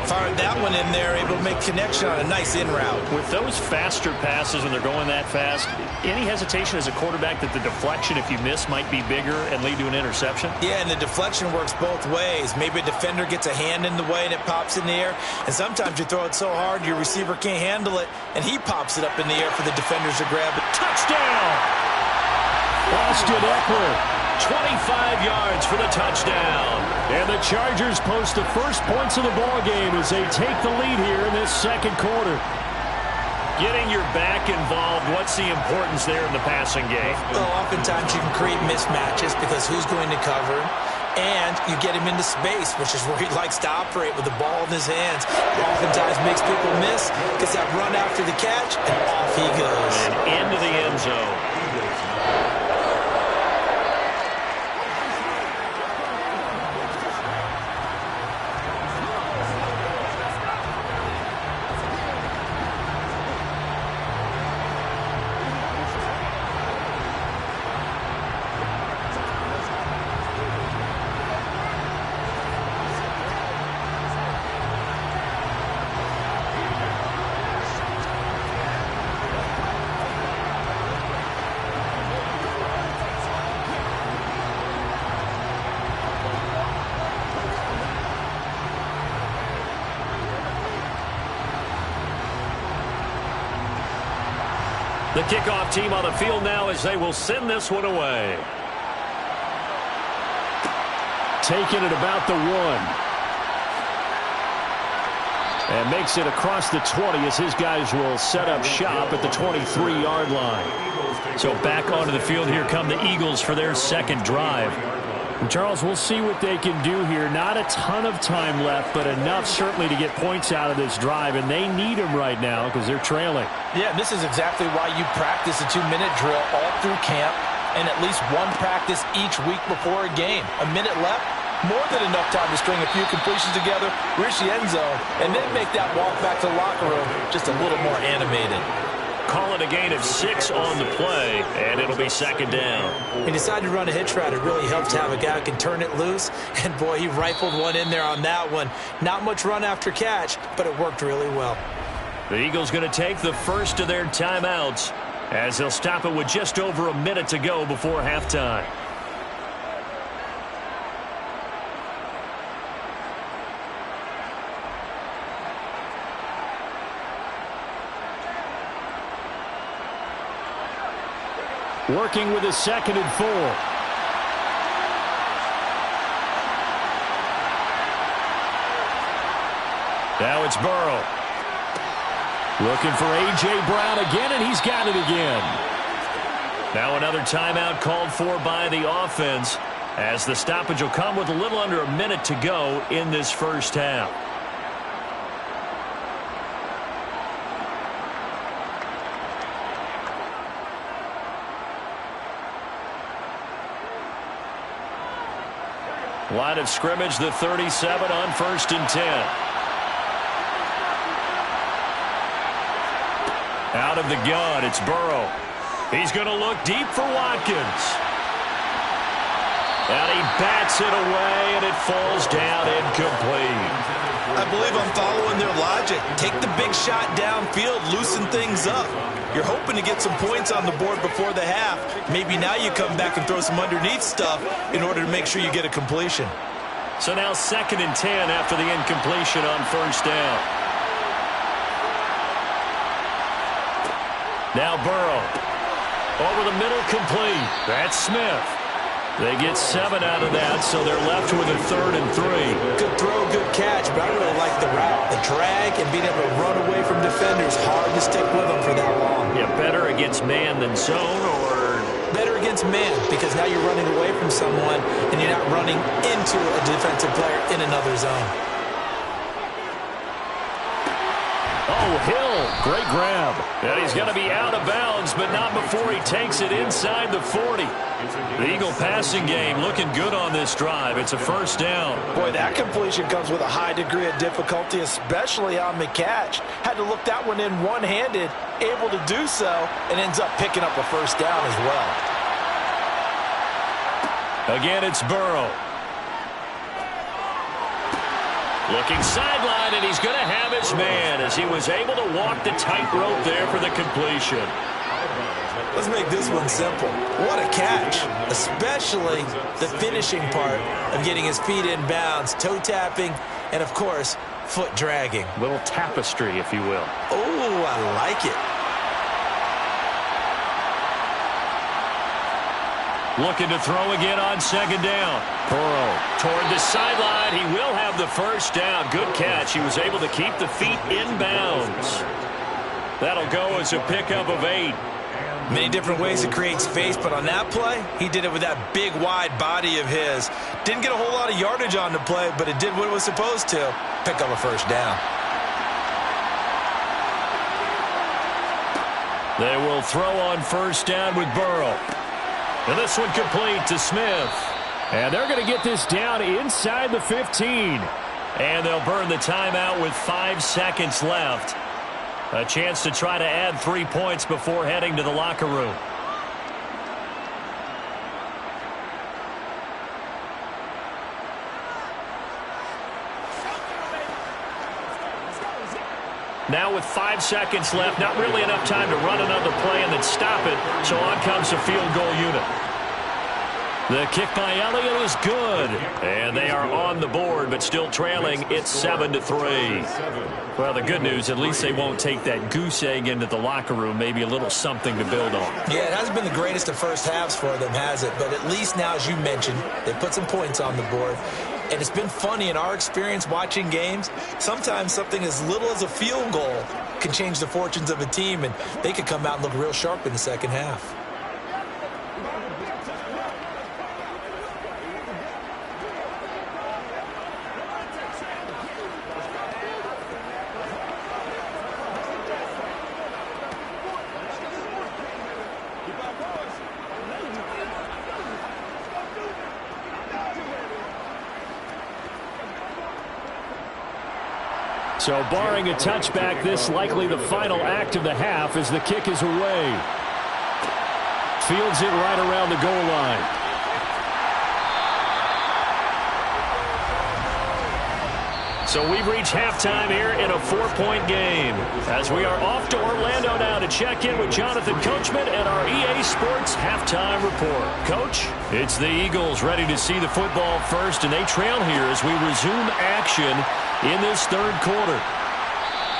Fired that one in there, able to make connection on a nice in route. With those faster passes when they're going that fast, any hesitation as a quarterback that the deflection, if you miss, might be bigger and lead to an interception? Yeah, and the deflection works both ways. Maybe a defender gets a hand in the way and it pops in the air. And sometimes you throw it so hard your receiver can't handle it, and he pops it up in the air for the defenders to grab it. Touchdown! Austin Eckler, 25 yards for the touchdown. And the Chargers post the first points of the ballgame as they take the lead here in this 2nd quarter. Getting your back involved, what's the importance there in the passing game? Well, oftentimes you can create mismatches because who's going to cover, and you get him into space, which is where he likes to operate with the ball in his hands. Oftentimes makes people miss, gets that run after the catch, and off he goes. And into the end zone. The kickoff team on the field now as they will send this one away. Taking it about the 1. And makes it across the 20 as his guys will set up shop at the 23-yard line. So back onto the field here come the Eagles for their second drive. And Charles, we'll see what they can do here. Not a ton of time left, but enough certainly to get points out of this drive, and they need them right now because they're trailing. Yeah, and this is exactly why you practice a 2-minute drill all through camp and at least one practice each week before a game. A minute left, more than enough time to string a few completions together, reach the end zone, and then make that walk back to the locker room just a little more animated. Call it a gain of 6 on the play, and it'll be second down. He decided to run a hitch route. It really helps to have a guy who can turn it loose, and boy, he rifled one in there on that one. Not much run after catch, but it worked really well. The Eagles going to take the first of their timeouts as they'll stop it with just over a minute to go before halftime. Working with a 2nd and 4. Now it's Burrow. Looking for A.J. Brown again, and he's got it again. Now another timeout called for by the offense as the stoppage will come with a little under a minute to go in this first half. Line of scrimmage, the 37 on 1st and 10. Out of the gun, it's Burrow. He's going to look deep for Watkins. And he bats it away, and it falls down incomplete. I believe I'm following their logic. Take the big shot downfield, loosen things up. You're hoping to get some points on the board before the half. Maybe now you come back and throw some underneath stuff in order to make sure you get a completion. So now 2nd and 10 after the incompletion on 1st down. Now Burrow. Over the middle, complete. That's Smith. They get 7 out of that, so they're left with a 3rd and 3. Good throw, good catch, but I really like the route. The drag and being able to run away from defenders. Hard to stick with them for that long. Yeah, better against man than zone, or? Better against man, because now you're running away from someone and you're not running into a defensive player in another zone. Oh, Hill, great grab. And he's going to be out of bounds, but not before he takes it inside the 40. The Eagle passing game looking good on this drive. It's a 1st down. Boy, that completion comes with a high degree of difficulty, especially on the catch. Had to look that one in one-handed, able to do so, and ends up picking up a 1st down as well. Again, it's Burrow. Looking sideline, and he's going to have his man as he was able to walk the tightrope there for the completion. Let's make this one simple. What a catch, especially the finishing part of getting his feet in bounds, toe tapping, and, of course, foot dragging. Little tapestry, if you will. Oh, I like it. Looking to throw again on 2nd down. Burrow toward the sideline. He will have the 1st down. Good catch. He was able to keep the feet in bounds. That'll go as a pickup of 8. Many different ways to create space, but on that play, he did it with that big, wide body of his. Didn't get a whole lot of yardage on the play, but it did what it was supposed to. Pick up a 1st down. They will throw on 1st down with Burrow. And this one complete to Smith. And they're going to get this down inside the 15. And they'll burn the timeout with 5 seconds left. A chance to try to add 3 points before heading to the locker room. Now with 5 seconds left, not really enough time to run another play and then stop it. So on comes the field goal unit. The kick by Elliott is good. And they are on the board, but still trailing. It's 7-3. Well, the good news, at least they won't take that goose egg into the locker room. Maybe a little something to build on. Yeah, it hasn't been the greatest of first halves for them, has it? But at least now, as you mentioned, they put some points on the board. And it's been funny in our experience watching games. Sometimes something as little as a field goal can change the fortunes of a team, and they could come out and look real sharp in the second half. So barring a touchback, this likely the final act of the half as the kick is away. Fields it right around the goal line. So we've reached halftime here in a 4-point game. As we are off to Orlando now to check in with Jonathan Coachman and our EA Sports halftime report. Coach, it's the Eagles ready to see the football first, and they trail here as we resume action in this third quarter.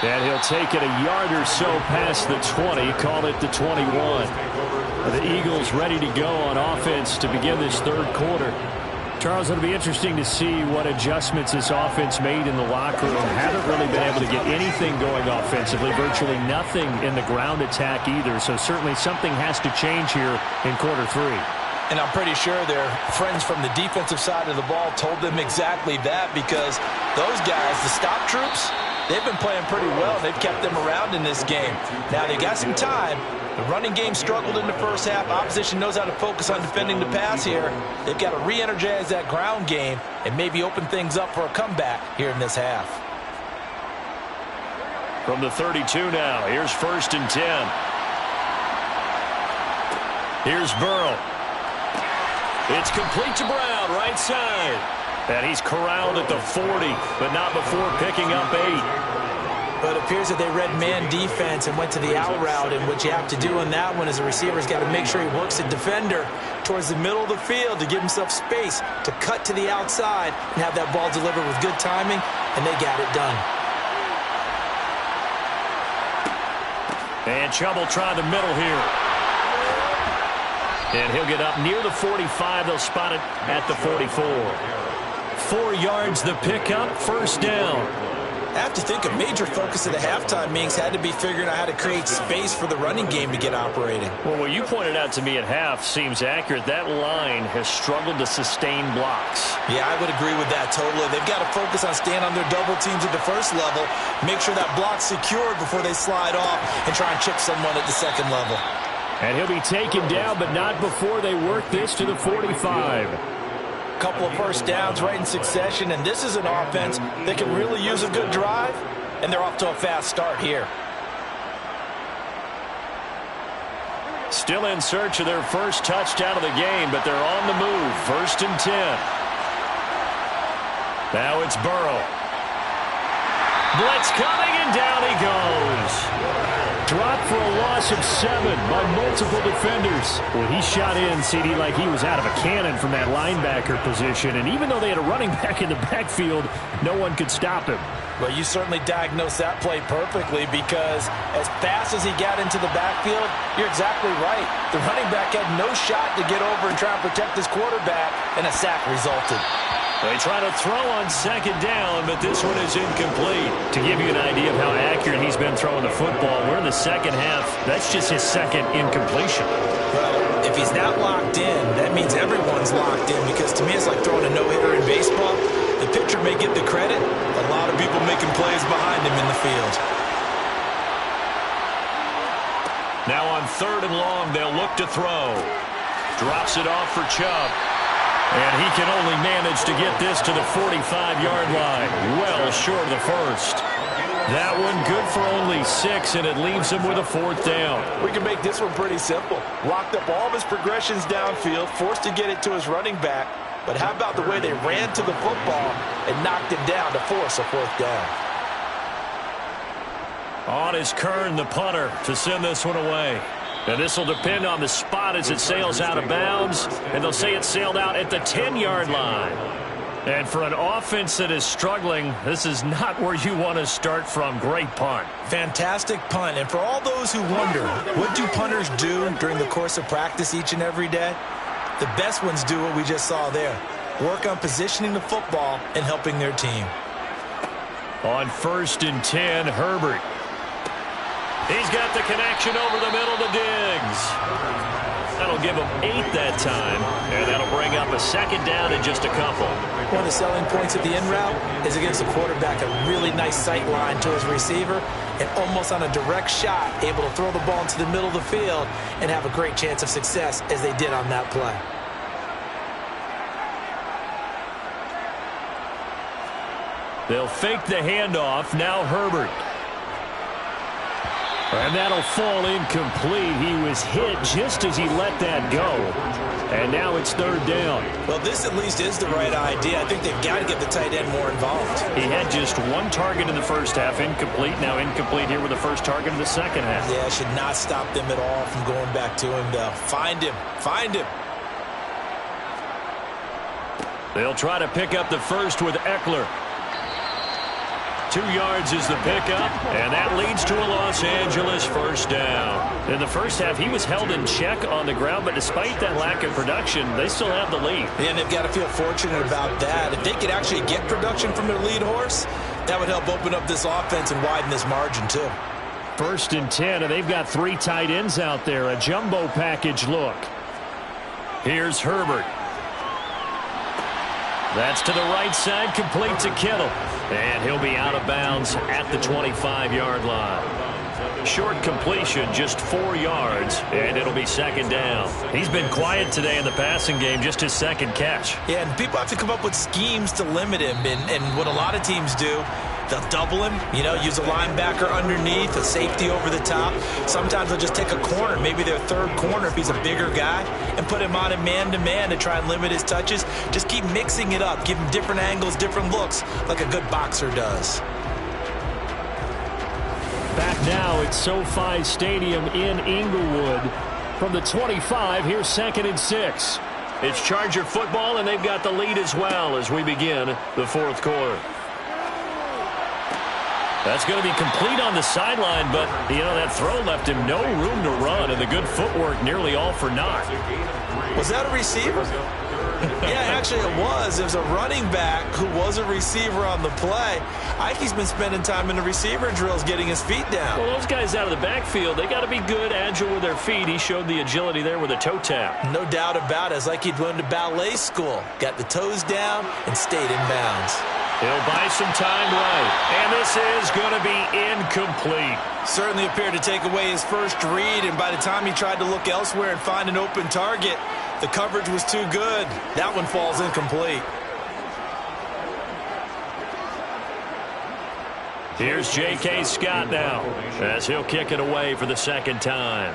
And he'll take it a yard or so past the 20, call it the 21. The Eagles ready to go on offense to begin this third quarter. Charles, it'll be interesting to see what adjustments this offense made in the locker room. Haven't really been able to get anything going offensively, virtually nothing in the ground attack either. So certainly something has to change here in quarter three. And I'm pretty sure their friends from the defensive side of the ball told them exactly that, because those guys, the stop troops, they've been playing pretty well. They've kept them around in this game. Now they got some time. The running game struggled in the first half. Opposition knows how to focus on defending the pass here. They've got to re-energize that ground game and maybe open things up for a comeback here in this half. From the 32 now, here's 1st and 10. Here's Burrow. It's complete to Brown, right side. And he's corralled at the 40, but not before picking up 8. But it appears that they read man defense and went to the out route, and what you have to do on that one is the receiver's got to make sure he works the defender towards the middle of the field to give himself space to cut to the outside and have that ball delivered with good timing, and they got it done. And Chubb will try the middle here. And he'll get up near the 45. They'll spot it at the 44. 4 yards the pickup, 1st down. I have to think a major focus of the halftime meetings had to be figuring out how to create space for the running game to get operating. Well, what you pointed out to me at half seems accurate. That line has struggled to sustain blocks. Yeah, I would agree with that totally. They've got to focus on staying on their double teams at the first level, make sure that block's secured before they slide off and try and chip someone at the second level. And he'll be taken down, but not before they work this to the 45. Couple of first downs right in succession, and this is an offense that can really use a good drive, and they're off to a fast start here. Still in search of their first touchdown of the game, but they're on the move. 1st and 10. Now it's Burrow. Blitz coming, and down he goes. Dropped for a loss of 7 by multiple defenders. Well, he shot in, CD, like he was out of a cannon from that linebacker position. And even though they had a running back in the backfield, no one could stop him. Well, you certainly diagnosed that play perfectly, because as fast as he got into the backfield, you're exactly right. The running back had no shot to get over and try and protect his quarterback, and a sack resulted. They try to throw on 2nd down, but this one is incomplete. To give you an idea of how accurate he's been throwing the football, we're in the second half. That's just his 2nd incompletion. Well, if he's not locked in, that means everyone's locked in, because to me it's like throwing a no-hitter in baseball. The pitcher may get the credit, a lot of people making plays behind him in the field. Now on 3rd and long, they'll look to throw. Drops it off for Chubb. And he can only manage to get this to the 45-yard line, well short of the first. That one good for only 6, and it leaves him with a 4th down. We can make this one pretty simple. Locked up all of his progressions downfield, forced to get it to his running back. But how about the way they ran to the football and knocked him down to force a 4th down? On is Kern, the punter, to send this one away. And this will depend on the spot as it sails out of bounds. And they'll say it sailed out at the 10-yard line. And for an offense that is struggling, this is not where you want to start from. Great punt. Fantastic punt. And for all those who wonder, what do punters do during the course of practice each and every day? The best ones do what we just saw there. Work on positioning the football and helping their team. On 1st and 10, Herbert. He's got the connection over the middle to Diggs. That'll give him 8 that time, and that'll bring up a 2nd down and just a couple. One of the selling points of the in route is it gives the quarterback a really nice sight line to his receiver and almost on a direct shot able to throw the ball into the middle of the field and have a great chance of success as they did on that play. They'll fake the handoff. Now Herbert. And that'll fall incomplete. He was hit just as he let that go. And now it's 3rd down. Well, this at least is the right idea. I think they've got to get the tight end more involved. He had just 1 target in the first half. Incomplete. Now incomplete here with the first target in the second half. Yeah, should not stop them at all from going back to him, though. Find him. Find him. They'll try to pick up the first with Eckler. 2 yards is the pickup, and that leads to a Los Angeles 1st down. In the first half, he was held in check on the ground, but despite that lack of production, they still have the lead. And they've got to feel fortunate about that. If they could actually get production from their lead horse, that would help open up this offense and widen this margin, too. 1st and 10, and they've got 3 tight ends out there. A jumbo package look. Here's Herbert. That's to the right side, complete to Kittle. And he'll be out of bounds at the 25-yard line. Short completion, just 4 yards, and it'll be 2nd down. He's been quiet today in the passing game, just his 2nd catch. Yeah, and people have to come up with schemes to limit him. And what a lot of teams do, they'll double him, use a linebacker underneath, a safety over the top. Sometimes they'll just take a corner, maybe their 3rd corner if he's a bigger guy, and put him on a man-to-man to try and limit his touches. Just keep mixing it up, give him different angles, different looks, like a good boxer does. Back now at SoFi Stadium in Inglewood. From the 25, here's 2nd and 6. It's Charger football, and they've got the lead as well as we begin the 4th quarter. That's going to be complete on the sideline, but, that throw left him no room to run, and the good footwork nearly all for naught. Was that a receiver? Yeah, actually it was. It was a running back who was a receiver on the play. Ike's been spending time in the receiver drills getting his feet down. Well, those guys out of the backfield, they got to be good, agile with their feet. He showed the agility there with a toe tap. No doubt about it. It's like he'd went to ballet school. Got the toes down and stayed in bounds. He'll buy some time right. And this is going to be incomplete. Certainly appeared to take away his first read, and by the time he tried to look elsewhere and find an open target, the coverage was too good. That one falls incomplete. Here's J.K. Scott now as he'll kick it away for the 2nd time.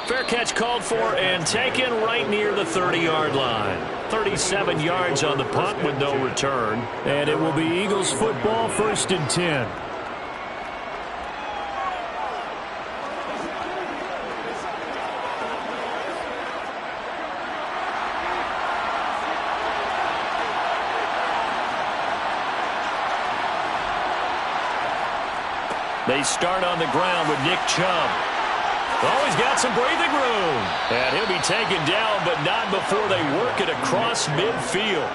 Fair catch called for and taken right near the 30-yard line. 37 yards on the punt with no return. And it will be Eagles football, 1st and 10. They start on the ground with Nick Chubb. Oh, he's got some breathing room. And he'll be taken down, but not before they work it across midfield.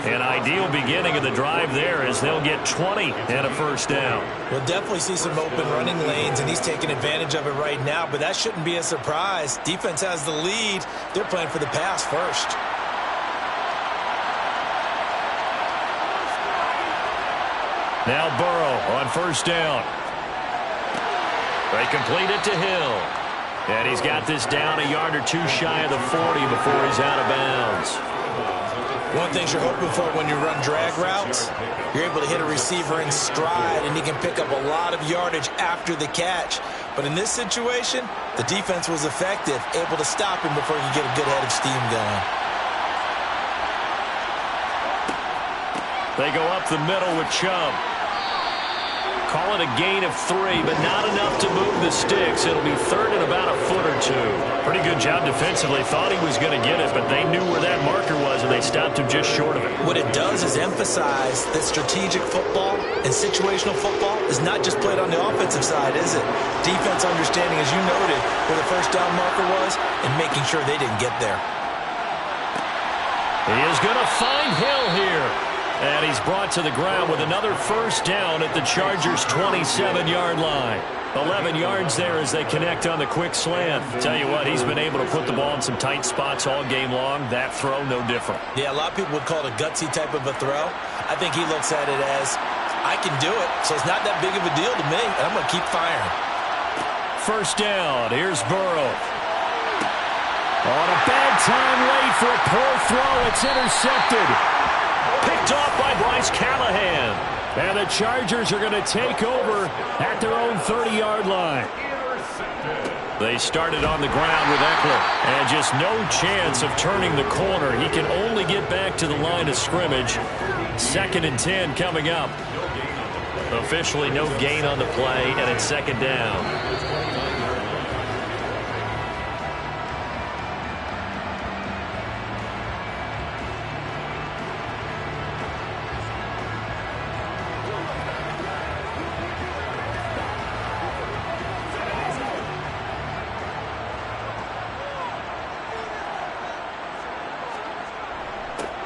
An ideal beginning of the drive there as they'll get 20 and a 1st down. We'll definitely see some open running lanes, and he's taking advantage of it right now, but that shouldn't be a surprise. Defense has the lead. They're playing for the pass first. Now Burrow on 1st down. They complete it to Hill. And he's got this down a yard or 2 shy of the 40 before he's out of bounds. One thing you're hoping for when you run drag routes, you're able to hit a receiver in stride, and he can pick up a lot of yardage after the catch. But in this situation, the defense was effective, able to stop him before you get a good head of steam going. They go up the middle with Chubb. Call it a gain of 3, but not enough to move the sticks. It'll be third and about a foot or 2. Pretty good job defensively. Thought he was going to get it, but they knew where that marker was, and they stopped him just short of it. What it does is emphasize that strategic football and situational football is not just played on the offensive side, is it? Defense understanding, as you noted, where the first down marker was and making sure they didn't get there. He is going to find Hill here. And he's brought to the ground with another first down at the Chargers' 27-yard line. 11 yards there as they connect on the quick slant. Tell you what, he's been able to put the ball in some tight spots all game long. That throw, no different. Yeah, a lot of people would call it a gutsy type of a throw. I think he looks at it as, I can do it, so it's not that big of a deal to me, and I'm going to keep firing. First down, here's Burrow. On a bad time late for a poor throw, it's intercepted. Picked off by Bryce Callahan. And the Chargers are going to take over at their own 30-yard line. They started on the ground with Ekeler. And just no chance of turning the corner. He can only get back to the line of scrimmage. 2nd and 10 coming up. Officially no gain on the play, and it's 2nd down.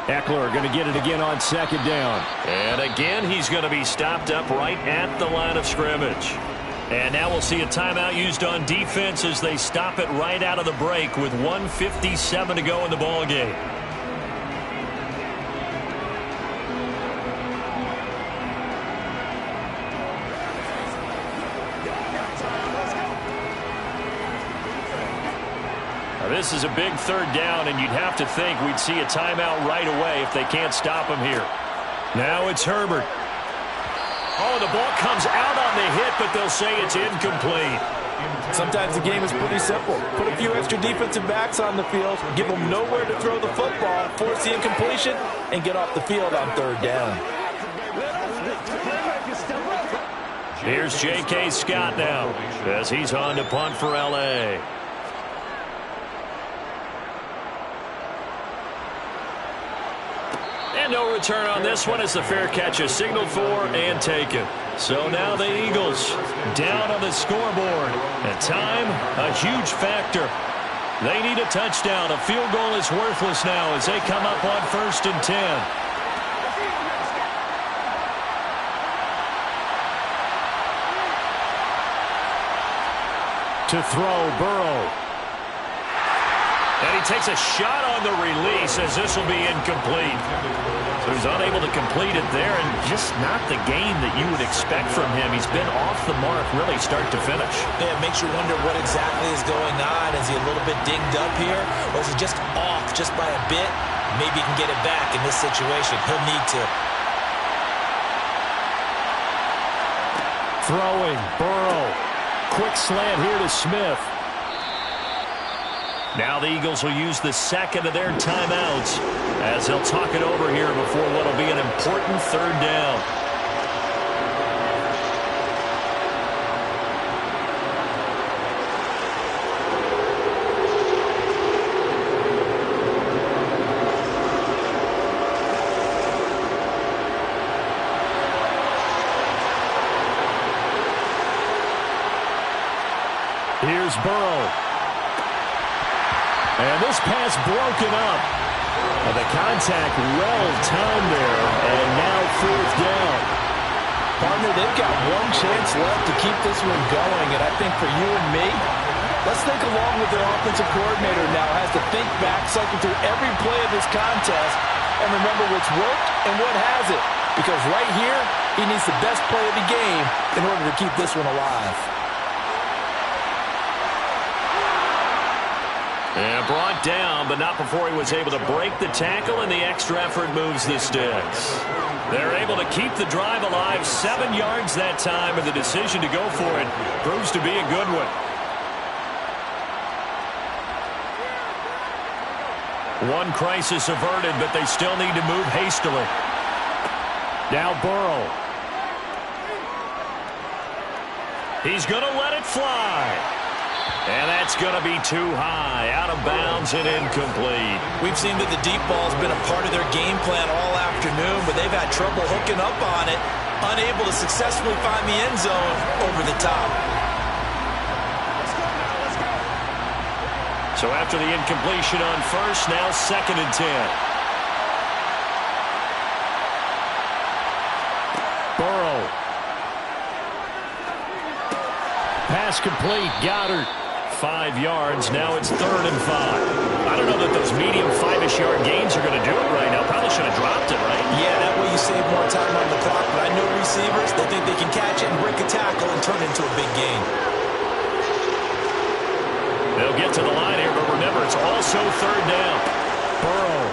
Ekeler going to get it again on 2nd down. And again, he's going to be stopped up right at the line of scrimmage. And now we'll see a timeout used on defense as they stop it right out of the break with 1:57 to go in the ballgame. This is a big 3rd down, and you'd have to think we'd see a timeout right away if they can't stop him here. Now it's Herbert. Oh, the ball comes out on the hit, but they'll say it's incomplete. Sometimes the game is pretty simple. Put a few extra defensive backs on the field, give them nowhere to throw the football, force the incompletion, and get off the field on 3rd down. Here's J.K. Scott now as he's on to punt for L.A. And no return on this one as the fair catch is signaled for and taken. So now the Eagles down on the scoreboard. And time, a huge factor. They need a touchdown. A field goal is worthless now as they come up on 1st and 10. To throw, Burrow. And he takes a shot on the release as this will be incomplete. So he's unable to complete it there, and just not the game that you would expect from him. He's been off the mark really start to finish. Yeah, it makes you wonder what exactly is going on. Is he a little bit dinged up here, or is he just off just by a bit? Maybe he can get it back in this situation. He'll need to. Throwing, Burrow. Quick slant here to Smith. Now the Eagles will use the 2nd of their timeouts as they'll talk it over here before what will be an important 3rd down. Here's Burrow. And this pass broken up. And the contact well-timed there. And now 4th down. Partner, they've got one chance left to keep this one going. And I think for you and me, let's think along with their offensive coordinator now. Has to think back, cycle through every play of this contest, and remember what's worked and what hasn't. Because right here, he needs the best play of the game in order to keep this one alive. And brought down, but not before he was able to break the tackle, and the extra effort moves the sticks. They're able to keep the drive alive, 7 yards that time, and the decision to go for it proves to be a good one. One crisis averted, but they still need to move hastily. Now Burrow. He's going to let it fly. And that's going to be too high, out of bounds and incomplete. We've seen that the deep ball's been a part of their game plan all afternoon, but they've had trouble hooking up on it, unable to successfully find the end zone over the top. So after the incompletion on first, now 2nd and 10. Burrow. Pass complete. Goddard. 5 yards. Now it's 3rd and 5. I don't know that those medium 5-ish yard gains are going to do it right now. Probably should have dropped it, right? Yeah, that way you save more time on the clock. But I know receivers, they think they can catch it and break a tackle and turn it into a big gain. They'll get to the line here, but remember, it's also 3rd down. Burrow.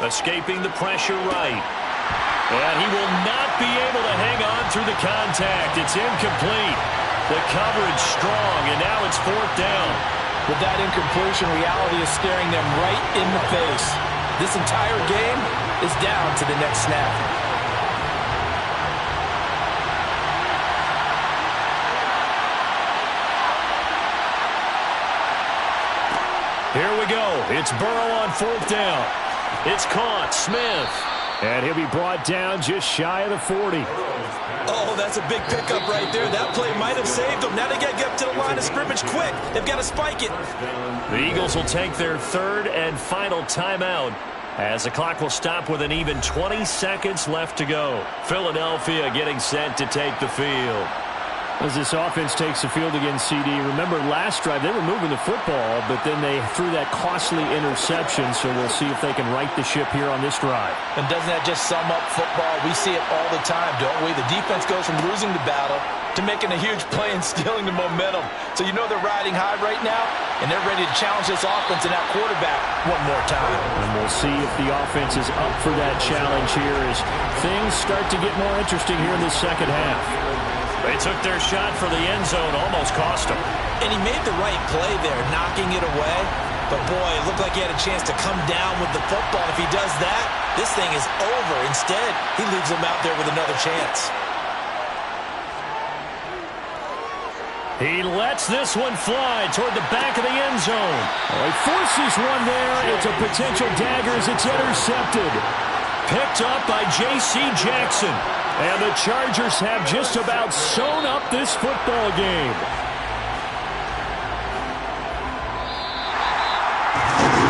Escaping the pressure right. And he will not be able to hang on through the contact. It's incomplete. The coverage strong, and now it's 4th down. With that incompletion, reality is staring them right in the face. This entire game is down to the next snap. Here we go. It's Burrow on 4th down. It's caught. Smith. And he'll be brought down just shy of the 40. Oh, that's a big pickup right there. That play might have saved them. Now they got to get up to the line of scrimmage quick. They've got to spike it. The Eagles will take their 3rd and final timeout as the clock will stop with an even 20 seconds left to go. Philadelphia getting set to take the field. As this offense takes the field against CD, remember last drive they were moving the football, but then they threw that costly interception, so we'll see if they can right the ship here on this drive. And doesn't that just sum up football? We see it all the time, don't we? The defense goes from losing the battle to making a huge play and stealing the momentum. So you know they're riding high right now, and they're ready to challenge this offense and that quarterback one more time. And we'll see if the offense is up for that challenge here as things start to get more interesting here in the second half. They took their shot for the end zone, almost cost him. And he made the right play there, knocking it away. But, boy, it looked like he had a chance to come down with the football. If he does that, this thing is over. Instead, he leaves him out there with another chance. He lets this one fly toward the back of the end zone. He forces one there. It's a potential dagger as it's intercepted. Picked up by J.C. Jackson. And the Chargers have just about sewn up this football game.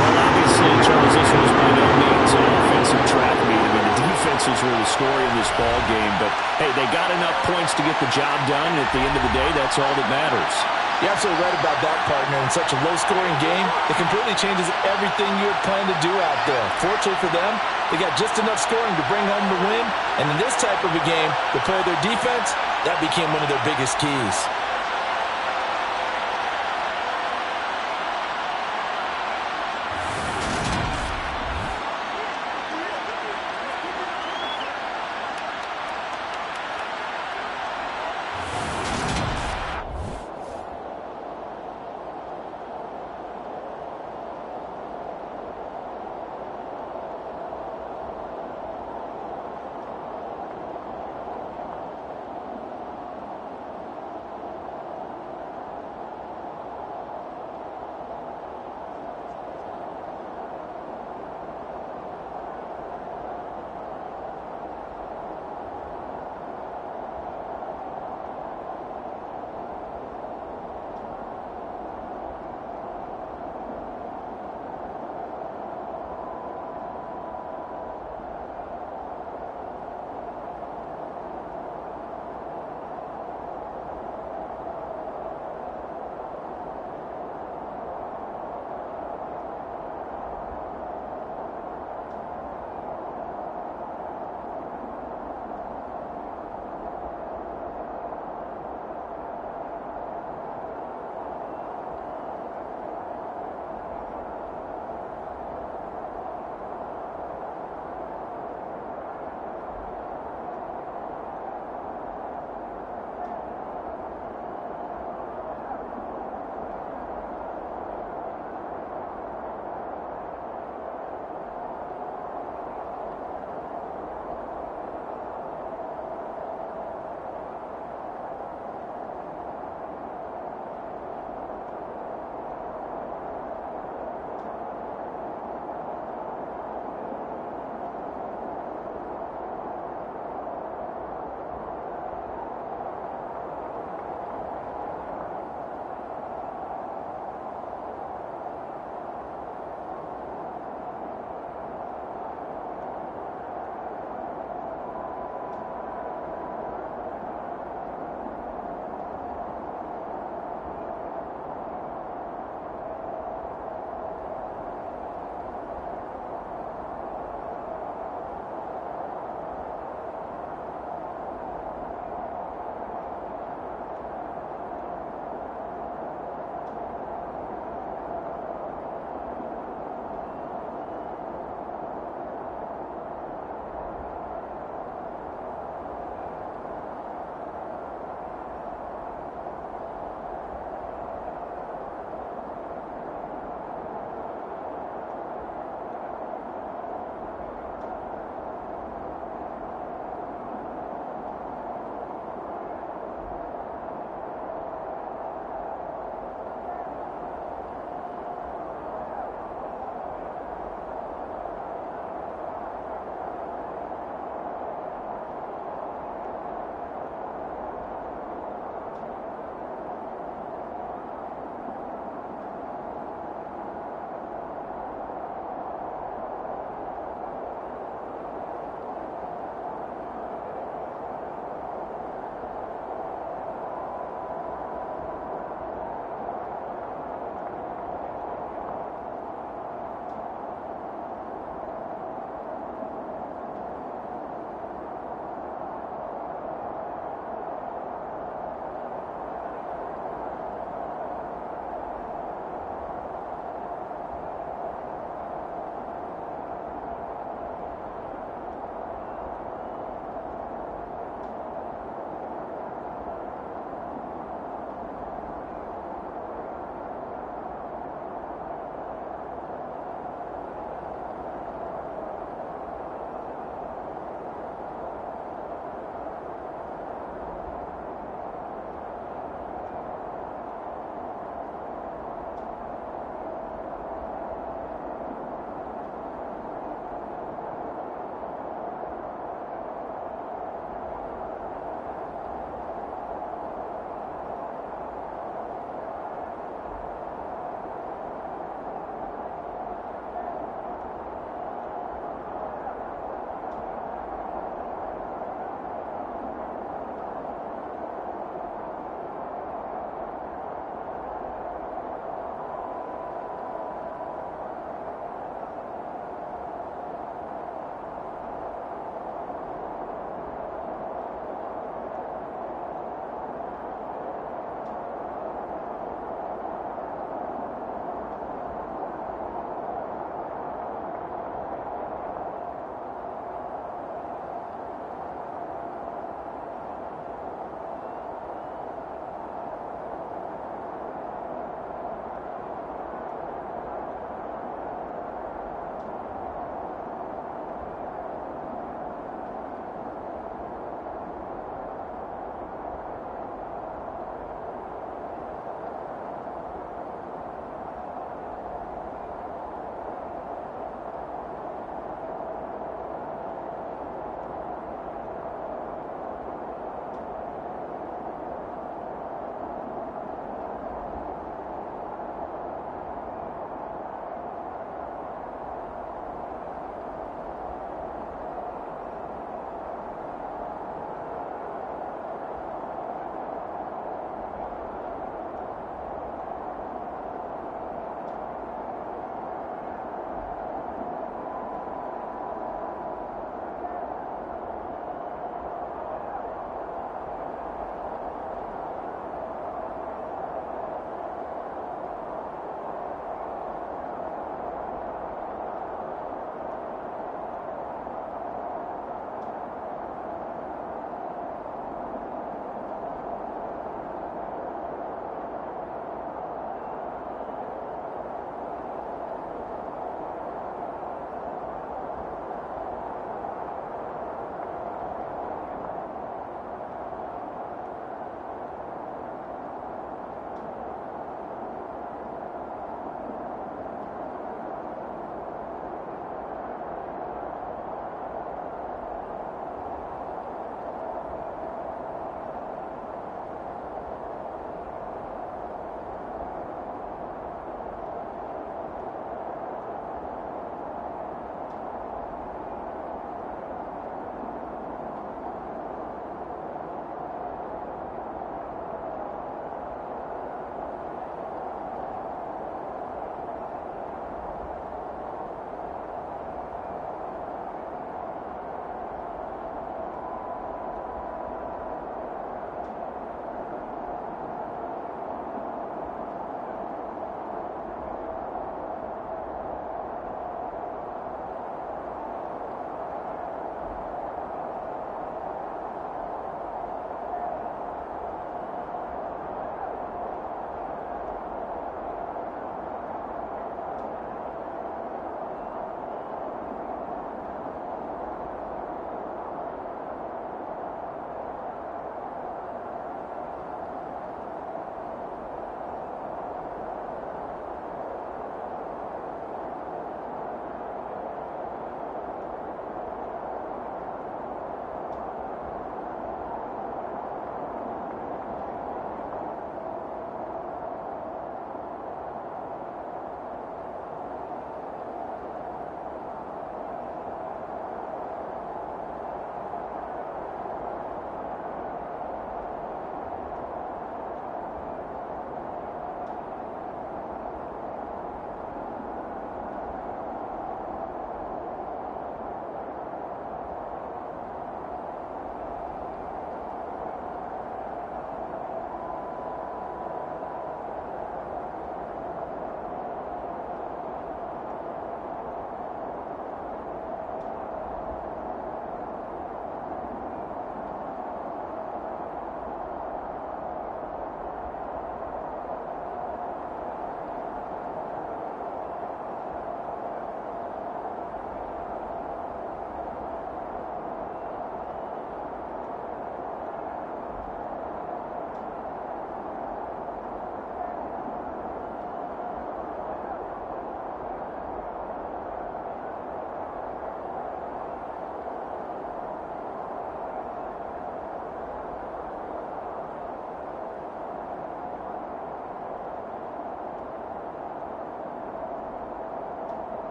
Well, obviously, Charles, this was by no means an offensive track meet. I mean, the defenses were the story of this ball game. But, hey, they got enough points to get the job done. And at the end of the day, that's all that matters. You're absolutely right about that, partner. In such a low-scoring game, it completely changes everything you had planned to do out there. Fortunately for them, they got just enough scoring to bring home the win. And in this type of a game, to play their defense, that became one of their biggest keys.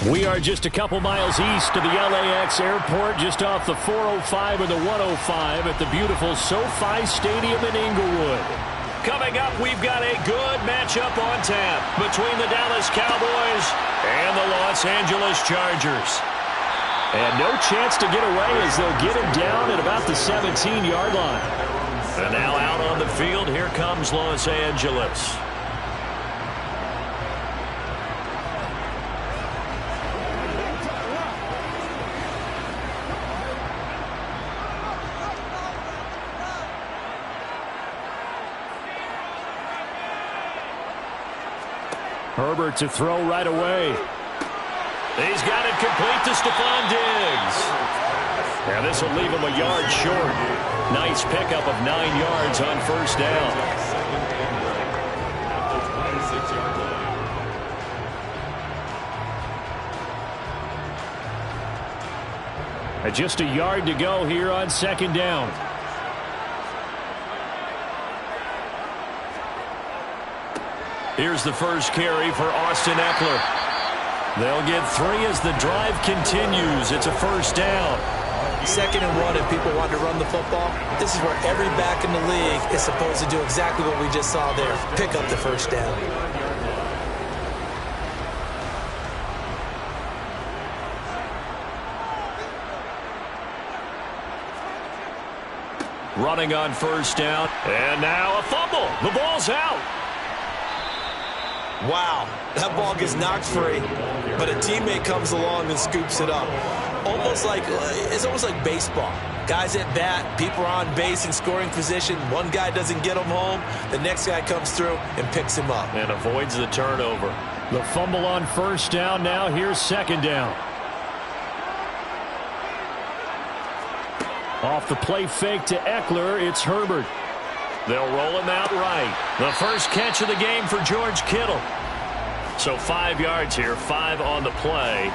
We are just a couple miles east of the LAX airport, just off the 405 and the 105 at the beautiful SoFi Stadium in Inglewood. Coming up, we've got a good matchup on tap between the Dallas Cowboys and the Los Angeles Chargers. And no chance to get away as they'll get him down at about the 17-yard line. And now out on the field, here comes Los Angeles. Herbert to throw right away. He's got it complete to Stephon Diggs. And this will leave him a yard short. Nice pickup of 9 yards on first down. Just a yard to go here on second down. Here's the first carry for Austin Eckler. They'll get 3 as the drive continues. It's a first down. 2nd and 1 if people want to run the football. This is where every back in the league is supposed to do exactly what we just saw there. Pick up the first down. Running on first down. And now a fumble. The ball's out. Wow, that ball gets knocked free, but a teammate comes along and scoops it up. It's almost like baseball. Guys at bat, people are on base in scoring position. One guy doesn't get him home. The next guy comes through and picks him up. And avoids the turnover. The fumble on first down. Now here's second down. Off the play fake to Eckler, it's Herbert. They'll roll him out right. The first catch of the game for George Kittle. So 5 yards here, 5 on the play.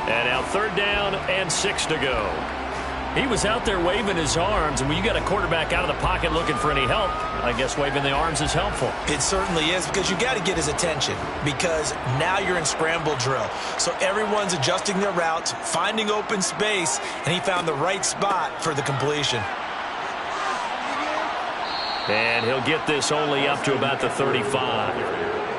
And now third down and 6 to go. He was out there waving his arms, and when you got a quarterback out of the pocket looking for any help, I guess waving the arms is helpful. It certainly is, because you got to get his attention, because now you're in scramble drill. So everyone's adjusting their routes, finding open space, and he found the right spot for the completion. And he'll get this only up to about the 35.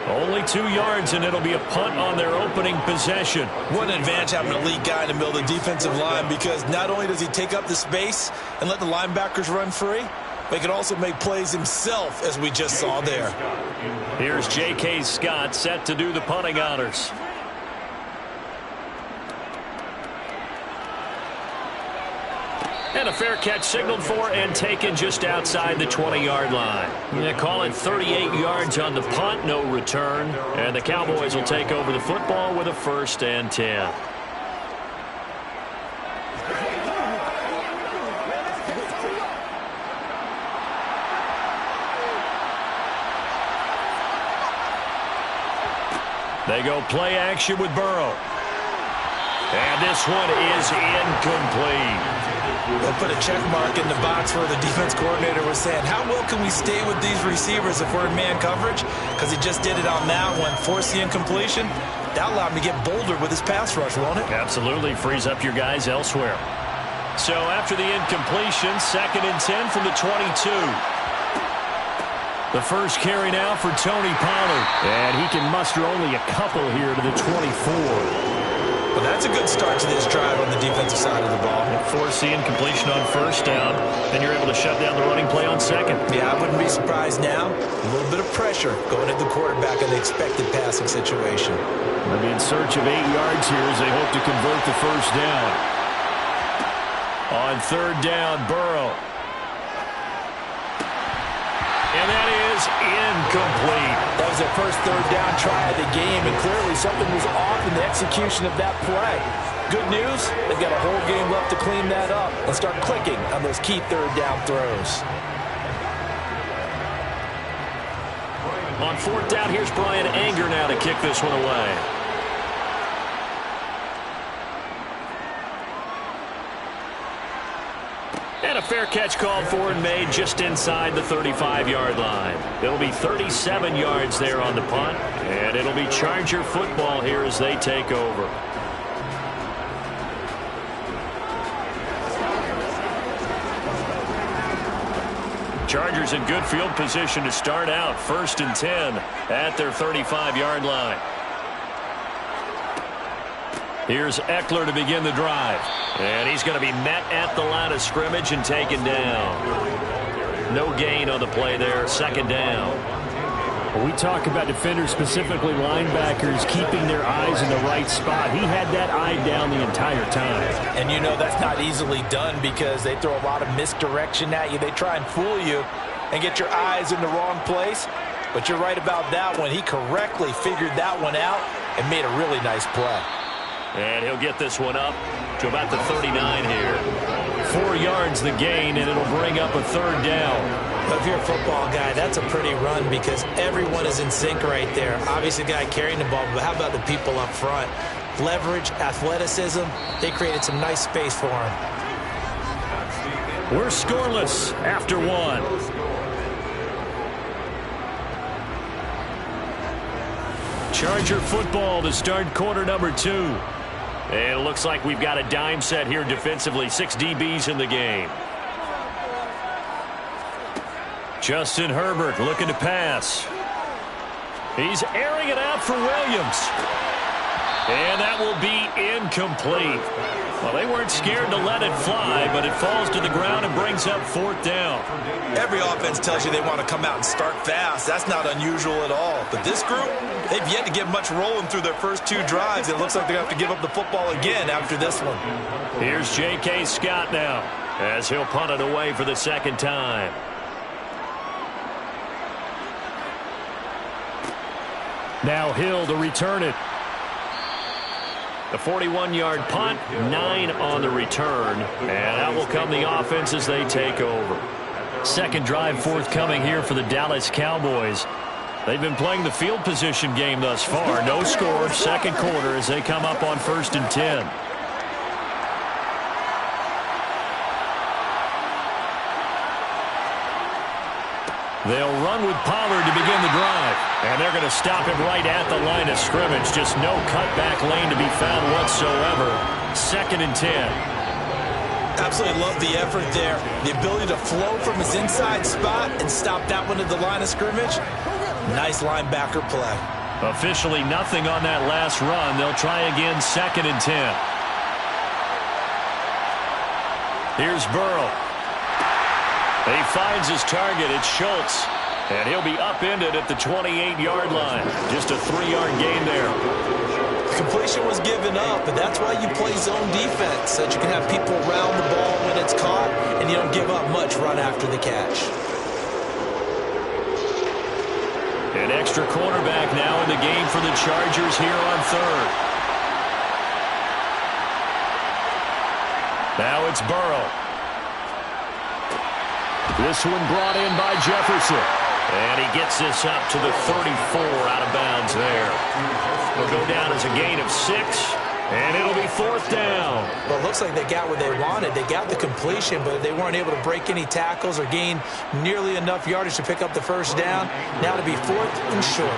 Only 2 yards, and it'll be a punt on their opening possession. What an advantage having an elite guy in the middle of the defensive line, because not only does he take up the space and let the linebackers run free, but he can also make plays himself, as we just saw there. Here's J.K. Scott set to do the punting honors. And a fair catch signaled for and taken just outside the 20-yard line. Yeah, call it 38 yards on the punt, no return. And the Cowboys will take over the football with a 1st and 10. They go play action with Burrow. And this one is incomplete. They'll put a check mark in the box where the defense coordinator was saying, how well can we stay with these receivers if we're in man coverage? Because he just did it on that one, forced the incompletion. That allowed him to get bolder with his pass rush, won't it? Absolutely, frees up your guys elsewhere. So after the incompletion, 2nd and 10 from the 22. The first carry now for Tony Pollard. And he can muster only a couple here to the 24. Well, that's a good start to this drive on the defensive side of the ball. Force the incompletion on first down, then you're able to shut down the running play on second. Yeah, I wouldn't be surprised now. A little bit of pressure going at the quarterback in the expected passing situation. They'll be in search of 8 yards here as they hope to convert the first down. On third down, Burrow. And that is incomplete. That was their first third down try of the game, and clearly something was off in the execution of that play. Good news, they've got a whole game left to clean that up and start clicking on those key third down throws. On fourth down, here's Brian Anger now to kick this one away. And a fair catch called for and made just inside the 35-yard line. It'll be 37 yards there on the punt, and it'll be Charger football here as they take over. Chargers in good field position to start out. 1st and 10 at their 35-yard line. Here's Eckler to begin the drive. And he's going to be met at the line of scrimmage and taken down. No gain on the play there. 2nd down. We talk about defenders, specifically linebackers, keeping their eyes in the right spot. He had that eye down the entire time. And you know that's not easily done because they throw a lot of misdirection at you. They try and fool you and get your eyes in the wrong place. But you're right about that one. He correctly figured that one out and made a really nice play. And he'll get this one up to about the 39 here. 4 yards the gain, and it'll bring up a 3rd down. If you're a football guy, that's a pretty run because everyone is in sync right there. Obviously, the guy carrying the ball, but how about the people up front? Leverage, athleticism, they created some nice space for him. We're scoreless after 1. Charger football to start quarter number 2. And it looks like we've got a dime set here defensively. 6 DBs in the game. Justin Herbert looking to pass. He's airing it out for Williams. And that will be incomplete. Well, they weren't scared to let it fly, but it falls to the ground and brings up 4th down. Every offense tells you they want to come out and start fast. That's not unusual at all. But this group, they've yet to get much rolling through their first 2 drives. It looks like they're going to have to give up the football again after this one. Here's J.K. Scott now as he'll punt it away for the 2nd time. Now Hill to return it. The 41-yard punt, 9 on the return. And out will come the offense as they take over. 2nd drive forthcoming here for the Dallas Cowboys. They've been playing the field position game thus far. No score, 2nd quarter as they come up on 1st and 10. They'll run with Pollard to begin the drive. And they're going to stop him right at the line of scrimmage. Just no cutback lane to be found whatsoever. 2nd and 10. Absolutely love the effort there. The ability to flow from his inside spot and stop that one at the line of scrimmage. Nice linebacker play. Officially nothing on that last run. They'll try again 2nd and 10. Here's Burrow. He finds his target. It's Schultz. And he'll be upended at the 28-yard line. Just a 3-yard gain there. Completion was given up, but that's why you play zone defense, so that you can have people around the ball when it's caught, and you don't give up much run after the catch. An extra cornerback now in the game for the Chargers here on 3rd. Now it's Burrow. This one brought in by Jefferson. And he gets this up to the 34 out of bounds there. It'll go down as a gain of 6, and it'll be 4th down. Well, it looks like they got what they wanted. They got the completion, but they weren't able to break any tackles or gain nearly enough yardage to pick up the 1st down. Now to be 4th and short.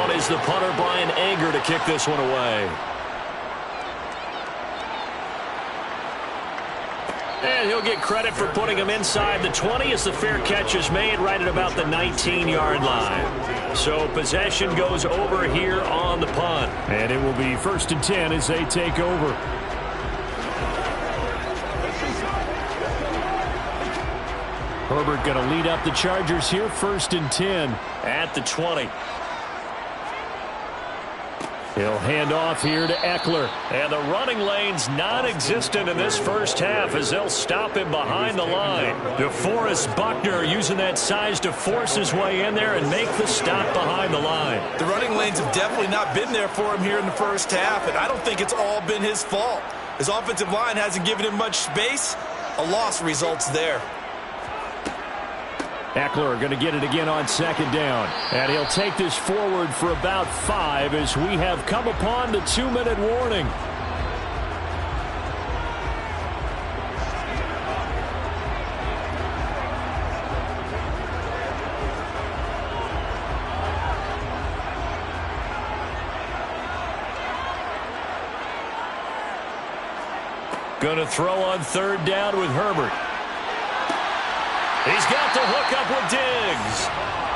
On is the punter, Brian Anger, to kick this one away. And he'll get credit for putting him inside the 20 as the fair catch is made right at about the 19-yard line. So possession goes over here on the punt. And it will be 1st and 10 as they take over. Herbert going to lead up the Chargers here, 1st and 10 at the 20. He'll hand off here to Eckler. And the running lane's non-existent in this first half as they'll stop him behind the line. DeForest Buckner using that size to force his way in there and make the stop behind the line. The running lanes have definitely not been there for him here in the first half, and I don't think it's all been his fault. His offensive line hasn't given him much space. A loss results there. Eckler going to get it again on 2nd down. And he'll take this forward for about 5 as we have come upon the 2-minute warning. Going to throw on 3rd down with Herbert. He's got the hook up with Diggs.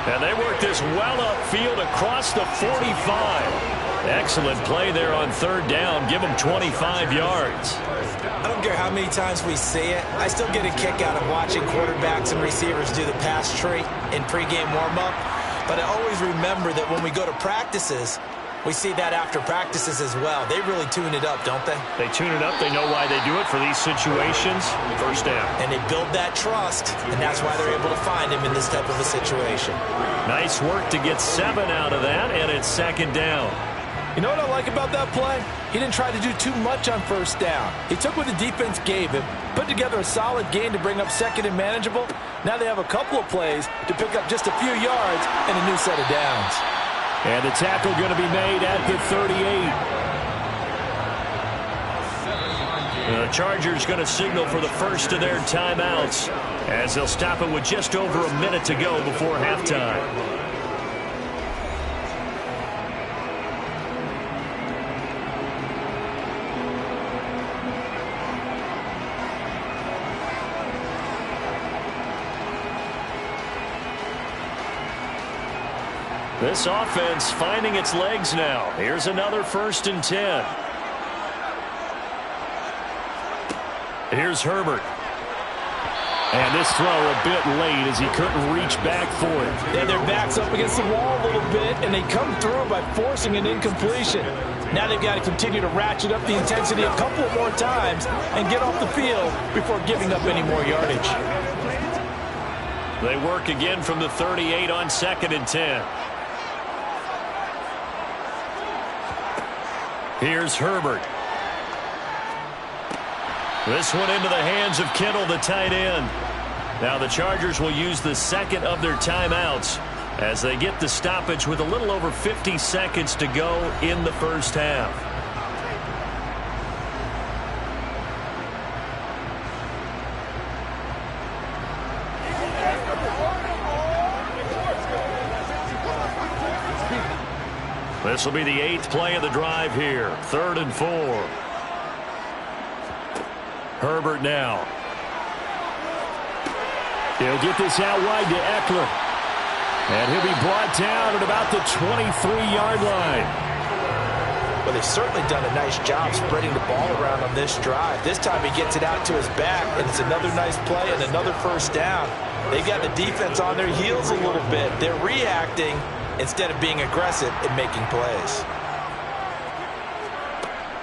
And they work this well upfield across the 45. Excellent play there on third down. Give them 25 yards. I don't care how many times we see it. I still get a kick out of watching quarterbacks and receivers do the pass tree in pregame warm-up. But I always remember that when we go to practices, we see that after practices as well. They really tune it up, don't they? They tune it up. They know why they do it for these situations. First down. And they build that trust, and that's why they're able to find him in this type of a situation. Nice work to get 7 out of that, and it's second down. You know what I like about that play? He didn't try to do too much on first down. He took what the defense gave him, put together a solid gain to bring up second and manageable. Now they have a couple of plays to pick up just a few yards and a new set of downs. And the tackle going to be made at the 38. The Chargers going to signal for the first of their timeouts as they'll stop it with just over a minute to go before halftime. This offense finding its legs now. Here's another 1st and 10. Here's Herbert. And this throw a bit late as he couldn't reach back for it. They had their backs up against the wall a little bit, and they come through by forcing an incompletion. Now they've got to continue to ratchet up the intensity a couple of more times and get off the field before giving up any more yardage. They work again from the 38 on 2nd and 10. Here's Herbert. This one into the hands of Kittle, the tight end. Now the Chargers will use the second of their timeouts as they get the stoppage with a little over 50 seconds to go in the first half. This will be the 8th play of the drive here. 3rd and 4. Herbert now. He'll get this out wide to Eckler. And he'll be brought down at about the 23-yard line. Well, they've certainly done a nice job spreading the ball around on this drive. This time he gets it out to his back, and it's another nice play and another first down. They've got the defense on their heels a little bit. They're reacting instead of being aggressive and making plays.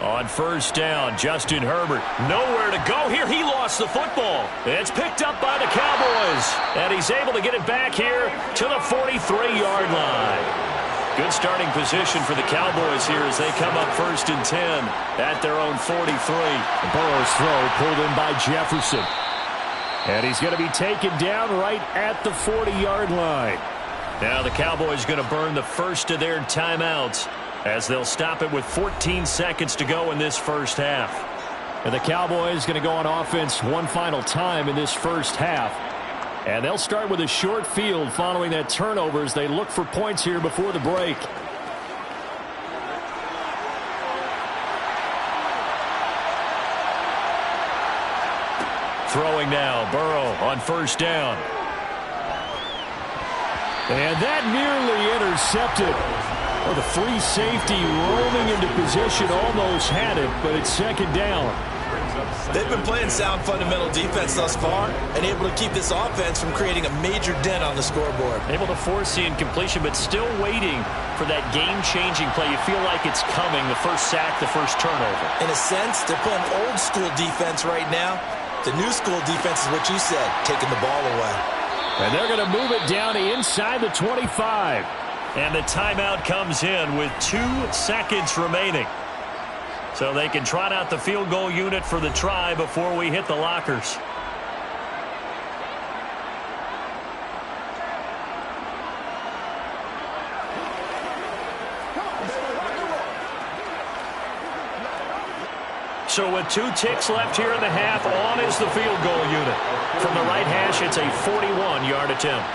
On first down, Justin Herbert. Nowhere to go here. He lost the football. It's picked up by the Cowboys. And he's able to get it back here to the 43-yard line. Good starting position for the Cowboys here as they come up 1st and 10 at their own 43. Burrow's throw pulled in by Jefferson. And he's going to be taken down right at the 40-yard line. Now the Cowboys going to burn the first of their timeouts as they'll stop it with 14 seconds to go in this first half. And the Cowboys going to go on offense one final time in this first half. And they'll start with a short field following that turnover as they look for points here before the break. Throwing now, Burrow on first down. And that nearly intercepted. Well, the free safety roaming into position almost had it, but it's second down. They've been playing sound fundamental defense thus far and able to keep this offense from creating a major dent on the scoreboard. Able to force the incompletion, but still waiting for that game-changing play. You feel like it's coming, the first sack, the first turnover. In a sense, they're playing old-school defense right now. The new school defense is what you said, taking the ball away. And they're going to move it down inside the 25. And the timeout comes in with 2 seconds remaining. So they can trot out the field goal unit for the try before we hit the lockers. So with 2 ticks left here in the half, on is the field goal unit. From the right hash, it's a 41-yard attempt.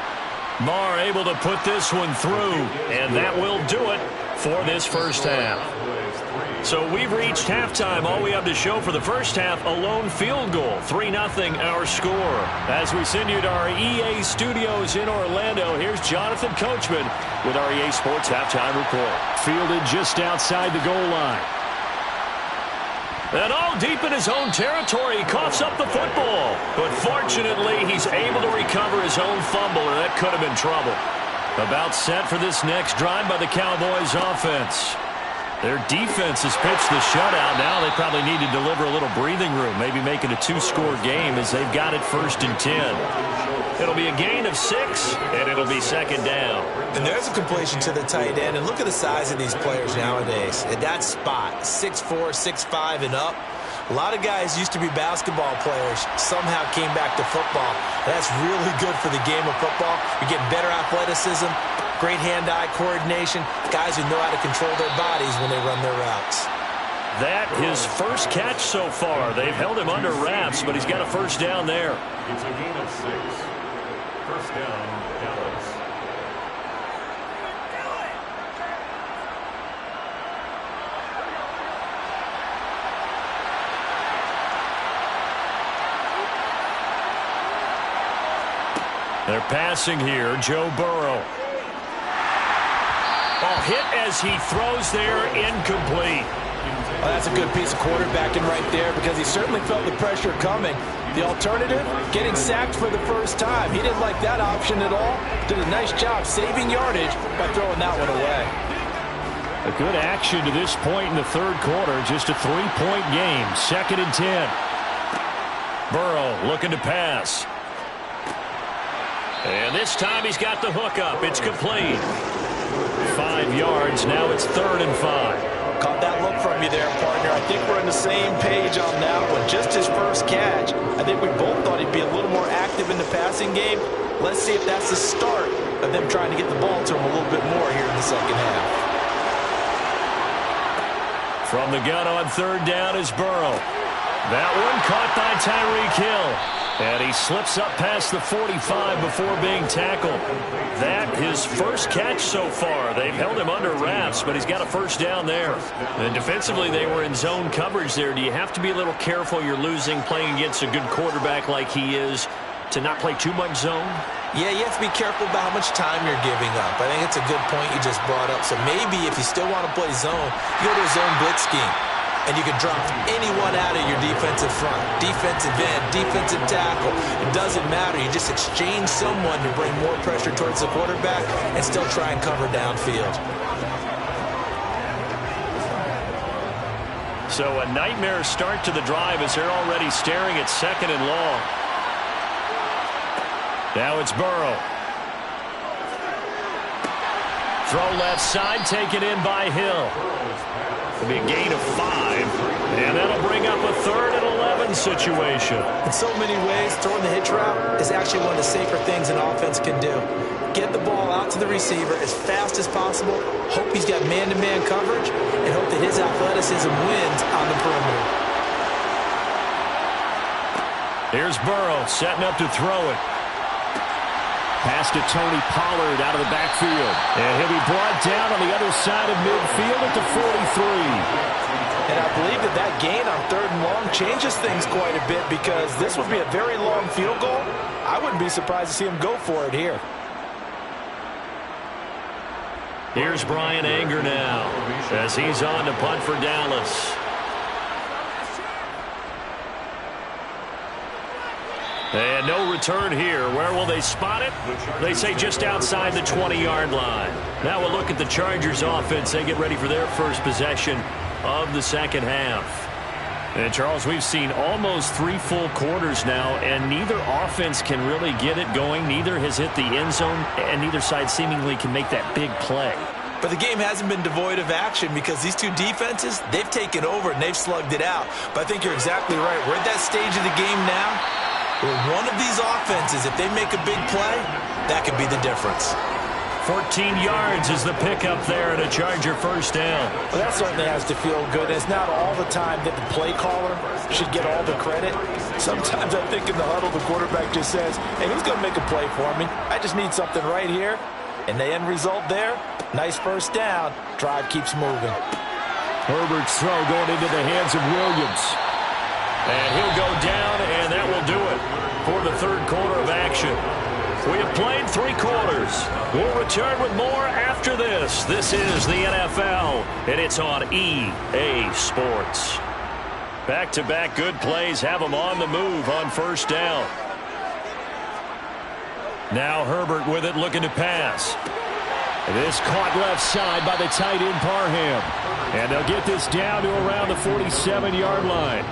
Marr able to put this one through, and that will do it for this first half. So we've reached halftime. All we have to show for the first half, a lone field goal. 3-0 our score. As we send you to our EA studios in Orlando, here's Jonathan Coachman with our EA Sports Halftime Report. Fielded just outside the goal line. And all deep in his own territory, he coughs up the football. But fortunately, he's able to recover his own fumble, and that could have been trouble. About set for this next drive by the Cowboys offense. Their defense has pitched the shutout. Now they probably need to deliver a little breathing room, maybe make it a 2-score game as they've got it 1st and 10. It'll be a gain of 6, and it'll be 2nd down. And there's a completion to the tight end. And look at the size of these players nowadays. At that spot, 6'4", 6'5", and up. A lot of guys used to be basketball players, somehow came back to football. That's really good for the game of football. You're getting better athleticism, great hand-eye coordination, guys who know how to control their bodies when they run their routes. That his first catch so far. They've held him under wraps, but he's got a 1st down there. It's a gain of 6. 1st down, Dallas. They're passing here. Joe Burrow. Ball hit as he throws there, incomplete. Well, that's a good piece of quarterbacking right there because he certainly felt the pressure coming. The alternative, getting sacked for the first time. He didn't like that option at all. Did a nice job saving yardage by throwing that one away. A good action to this point in the 3rd quarter. Just a 3-point game. 2nd and 10. Burrow looking to pass. And this time he's got the hook up. It's complete. 5 yards. Now it's 3rd and 5. Caught that look from you there, partner. I think we're on the same page on that one. Just his first catch. I think we both thought he'd be a little more active in the passing game. Let's see if that's the start of them trying to get the ball to him a little bit more here in the 2nd half. From the gun on 3rd down is Burrow. That one caught by Tyreek Hill. And he slips up past the 45 before being tackled. That his first catch so far. They've held him under wraps, but he's got a 1st down there. And defensively, they were in zone coverage there. Do you have to be a little careful? You're losing, playing against a good quarterback like he is, to not play too much zone? Yeah, you have to be careful about how much time you're giving up. I think it's a good point you just brought up. So maybe if you still want to play zone, you go to a zone blitz scheme. And you can drop anyone out of your defensive front. Defensive end, defensive tackle. It doesn't matter. You just exchange someone to bring more pressure towards the quarterback and still try and cover downfield. So a nightmare start to the drive as they're already staring at 2nd and long. Now it's Burrow. Throw left side, taken in by Hill. It'll be a gain of 5, and that'll bring up a 3rd and 11 situation. In so many ways, throwing the hitch route is actually one of the safer things an offense can do. Get the ball out to the receiver as fast as possible, hope he's got man-to-man coverage, and hope that his athleticism wins on the perimeter. Here's Burrow setting up to throw it. Pass to Tony Pollard out of the backfield. And he'll be brought down on the other side of midfield at the 43. And I believe that gain on 3rd and long changes things quite a bit because this would be a very long field goal. I wouldn't be surprised to see him go for it here. Here's Brian Anger now as he's on to punt for Dallas. And no return here. Where will they spot it? They say just outside the 20-yard line. Now we'll look at the Chargers offense. They get ready for their first possession of the 2nd half. And Charles, we've seen almost 3 full quarters now, and neither offense can really get it going. Neither has hit the end zone, and neither side seemingly can make that big play. But the game hasn't been devoid of action because these two defenses, they've taken over and they've slugged it out. But I think you're exactly right. We're at that stage of the game now where one of these offenses, if they make a big play, that could be the difference. 14 yards is the pickup there and a Charger 1st down. Well, that certainly has to feel good. It's not all the time that the play caller should get all the credit. Sometimes I think in the huddle, the quarterback just says, hey, who's going to make a play for me? I just need something right here. And the end result there, nice 1st down. Drive keeps moving. Herbert's throw going into the hands of Williams. And he'll go down, and that will do it for the third quarter of action. We have played 3 quarters. We'll return with more after this. This is the NFL, and it's on EA Sports. Back-to-back good plays have them on the move on first down. Now Herbert with it, looking to pass. This caught left side by the tight end Parham. And they'll get this down to around the 47-yard line.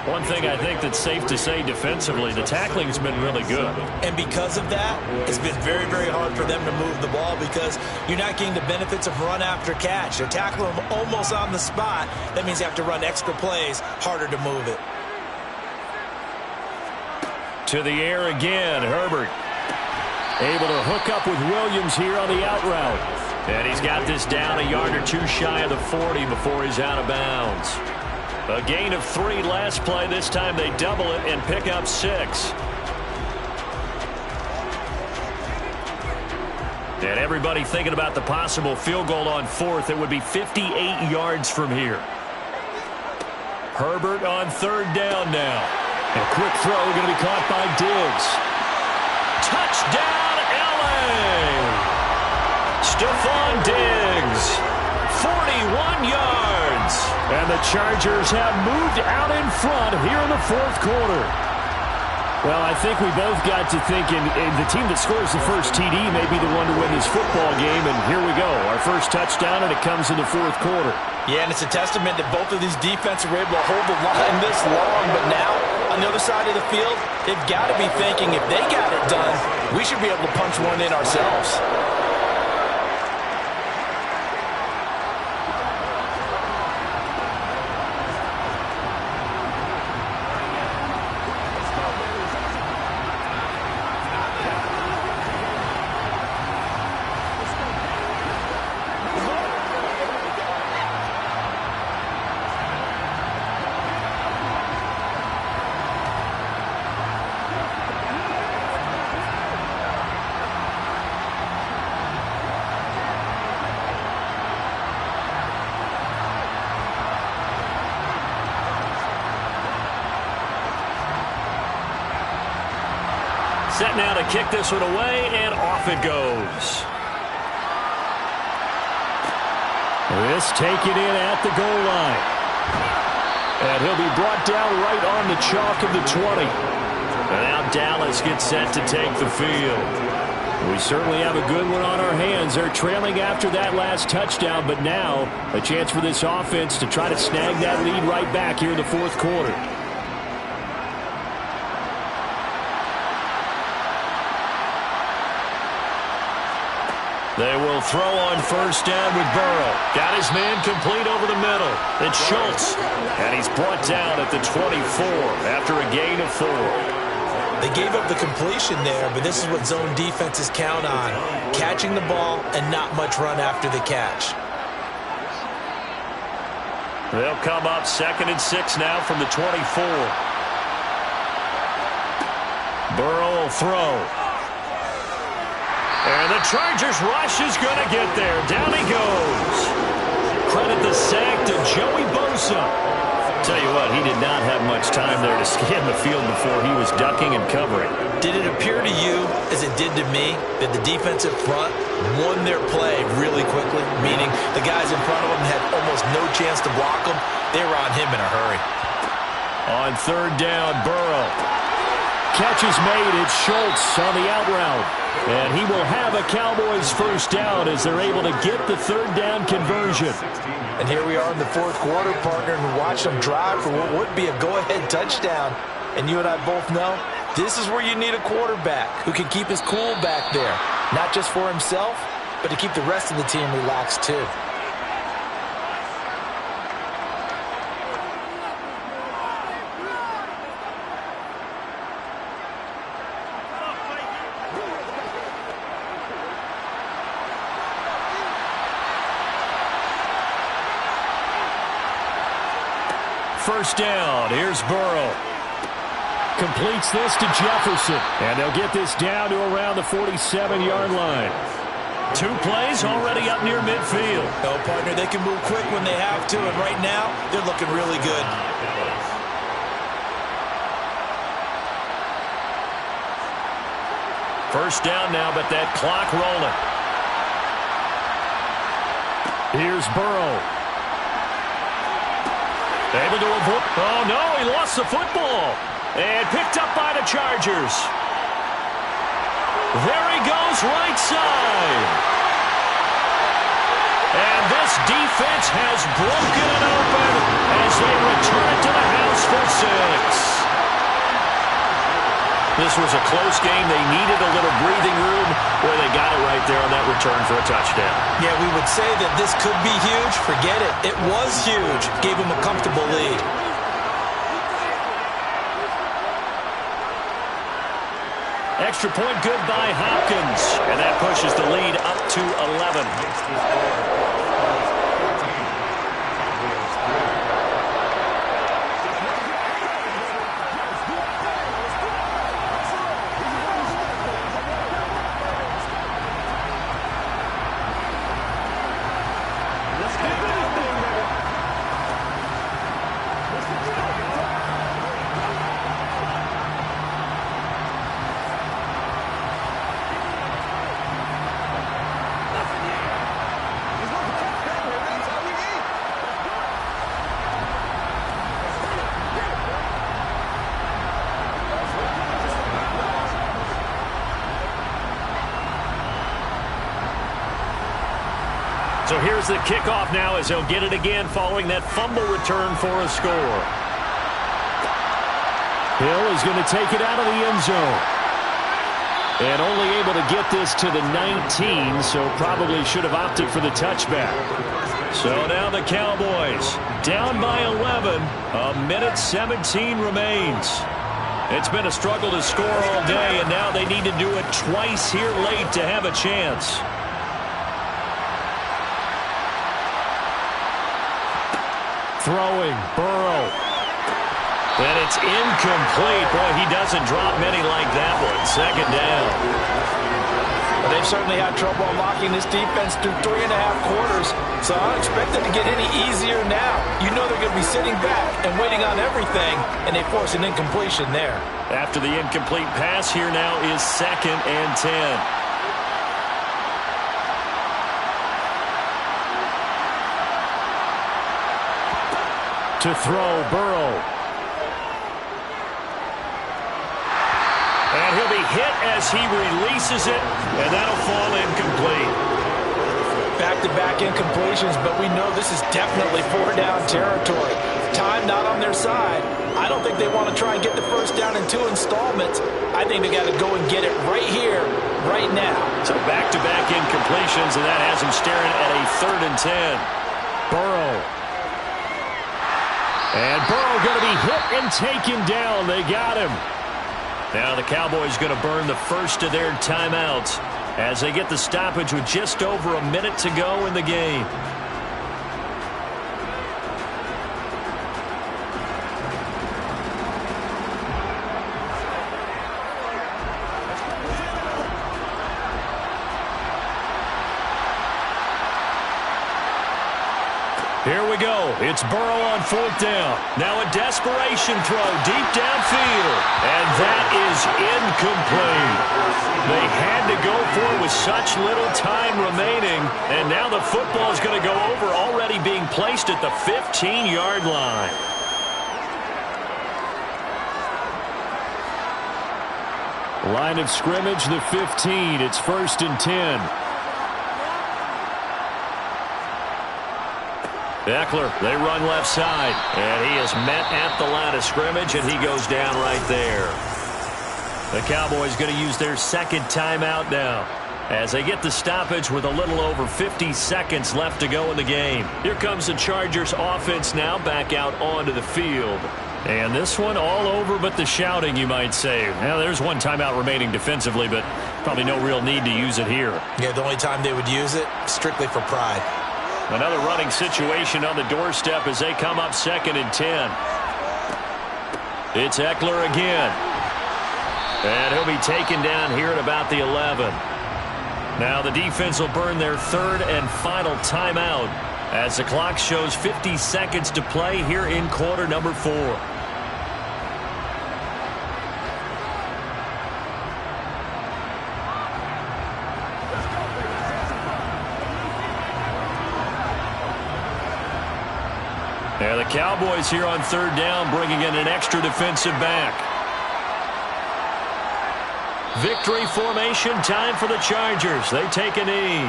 One thing I think that's safe to say defensively, the tackling's been really good. And because of that, it's been very, very hard for them to move the ball because you're not getting the benefits of run after catch. They're tackling them almost on the spot. That means you have to run extra plays, harder to move it. To the air again, Herbert. Able to hook up with Williams here on the out route. And he's got this down a yard or 2 shy of the 40 before he's out of bounds. A gain of 3 last play. This time they double it and pick up 6. And everybody thinking about the possible field goal on 4th. It would be 58 yards from here. Herbert on 3rd down now. A quick throw going to be caught by Diggs. Touchdown, LA! Stephon Diggs. 41 yards. And the Chargers have moved out in front here in the 4th quarter. Well, I think we both got to thinking the team that scores the first TD may be the one to win this football game. And here we go. Our first touchdown, and it comes in the 4th quarter. Yeah, and it's a testament that both of these defenses were able to hold the line this long. But now, on the other side of the field, they've got to be thinking if they got it done, we should be able to punch one in ourselves. Set now to kick this one away, and off it goes. This taken in at the goal line. And he'll be brought down right on the chalk of the 20. And now Dallas gets set to take the field. We certainly have a good one on our hands. They're trailing after that last touchdown, but now a chance for this offense to try to snag that lead right back here in the 4th quarter. They will throw on first down with Burrow. Got his man complete over the middle. It's Schultz. And he's brought down at the 24 after a gain of 4. They gave up the completion there, but this is what zone defenses count on. Catching the ball and not much run after the catch. They'll come up 2nd and 6 now from the 24. Burrow will throw. And the Chargers rush is going to get there. Down he goes. Credit the sack to Joey Bosa. Tell you what, he did not have much time there to scan the field before he was ducking and covering. Did it appear to you, as it did to me, that the defensive front won their play really quickly? Meaning the guys in front of them had almost no chance to block them. They were on him in a hurry. On 3rd down, Burrow. Catch is made. It's Schultz on the out route. And he will have a Cowboys first down as they're able to get the 3rd down conversion. And here we are in the 4th quarter, partner, and watch them drive for what would be a go-ahead touchdown. And you and I both know this is where you need a quarterback who can keep his cool back there. Not just for himself, but to keep the rest of the team relaxed too. First down. Here's Burrow. Completes this to Jefferson. And they'll get this down to around the 47-yard line. 2 plays already up near midfield. No, partner, they can move quick when they have to, and right now, they're looking really good. First down now, but that clock rolling. Here's Burrow. Able to avoid. Oh, no, he lost the football. And picked up by the Chargers. There he goes, right side. And this defense has broken it open as they return it to the house for 6. This was a close game. They needed a little breathing room where they got it right there on that return for a touchdown. Yeah, we would say that this could be huge. Forget it. It was huge. Gave them a comfortable lead. Extra point good by Hopkins. And that pushes the lead up to 11. So here's the kickoff now as they'll get it again following that fumble return for a score. Hill is going to take it out of the end zone. And only able to get this to the 19, so probably should have opted for the touchback. So now the Cowboys down by 11. A minute 17 remains. It's been a struggle to score all day, and now they need to do it twice here late to have a chance. Throwing, Burrow. And it's incomplete. Boy, he doesn't drop many like that one. Second down. Well, they've certainly had trouble unlocking this defense through 3.5 quarters, so I don't expect it to get any easier now. You know they're going to be sitting back and waiting on everything, and they force an incompletion there. After the incomplete pass, here now is 2nd and 10. To throw, Burrow. And he'll be hit as he releases it, and that'll fall incomplete. Back-to-back incompletions, but we know this is definitely 4-down territory. Time not on their side. I don't think they want to try and get the first down in 2 installments. I think they got to go and get it right here, right now. So back-to-back incompletions, and that has him staring at a 3rd and 10. Burrow. And Burrow going to be hit and taken down. They got him. Now the Cowboys going to burn the first of their timeouts as they get the stoppage with just over a minute to go in the game. Here we go. It's Burrow on 4th down. Now a desperation throw deep downfield. And that is incomplete. They had to go for it with such little time remaining. And now the football is going to go over, already being placed at the 15-yard line. Line of scrimmage, the 15. It's 1st and 10. Eckler, they run left side, and he is met at the line of scrimmage, and he goes down right there. The Cowboys going to use their 2nd timeout now as they get the stoppage with a little over 50 seconds left to go in the game. Here comes the Chargers offense now back out onto the field. And this one all over but the shouting, you might say. Now, there's 1 timeout remaining defensively, but probably no real need to use it here. Yeah, the only time they would use it, strictly for pride. Another running situation on the doorstep as they come up 2nd and 10. It's Eckler again. And he'll be taken down here at about the 11. Now the defense will burn their third and final timeout as the clock shows 50 seconds to play here in quarter number 4. Now the Cowboys here on third down, bringing in an extra defensive back. Victory formation time for the Chargers. They take a knee.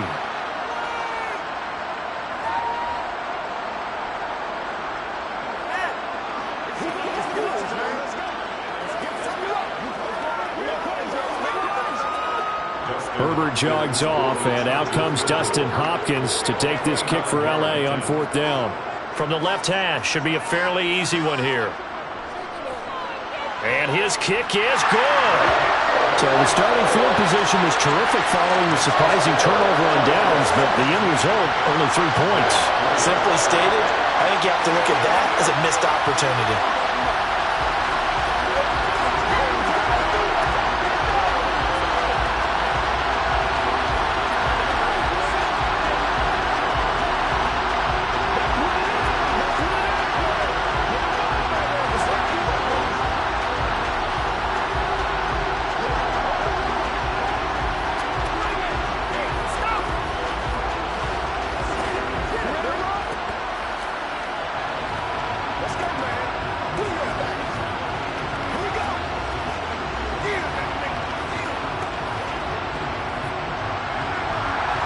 Herbert jogs off, and out comes Dustin Hopkins to take this kick for L.A. on fourth down. From the left hash, should be a fairly easy one here. And his kick is good. So the starting field position was terrific following the surprising turnover on downs, but the end result, only 3 points. Simply stated, I think you have to look at that as a missed opportunity.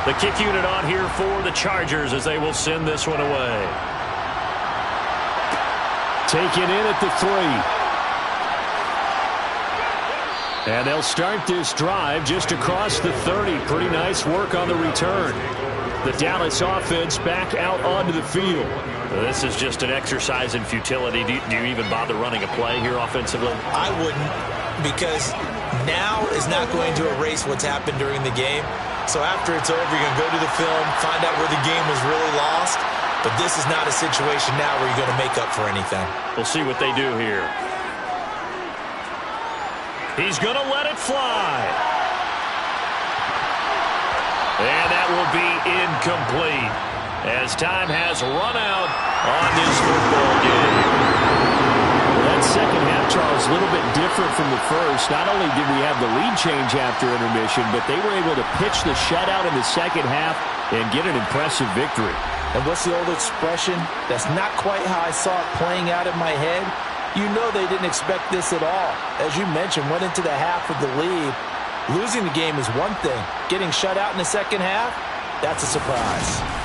The kick unit on here for the Chargers as they will send this one away. Taken in at the 3. And they'll start this drive just across the 30. Pretty nice work on the return. The Dallas offense back out onto the field. This is just an exercise in futility. Do you even bother running a play here offensively? I wouldn't, because now is not going to erase what's happened during the game. So after it's over, you're going to go to the film, find out where the game was really lost. But this is not a situation now where you're going to make up for anything. We'll see what they do here. He's going to let it fly. And that will be incomplete as time has run out on this football game. That second half, Charles, a little bit different from the first. Not only did we have the lead change after intermission, but they were able to pitch the shutout in the second half and get an impressive victory. And what's the old expression? That's not quite how I saw it playing out in my head. You know they didn't expect this at all. As you mentioned, went into the half with the lead. Losing the game is one thing. Getting shut out in the second half, that's a surprise.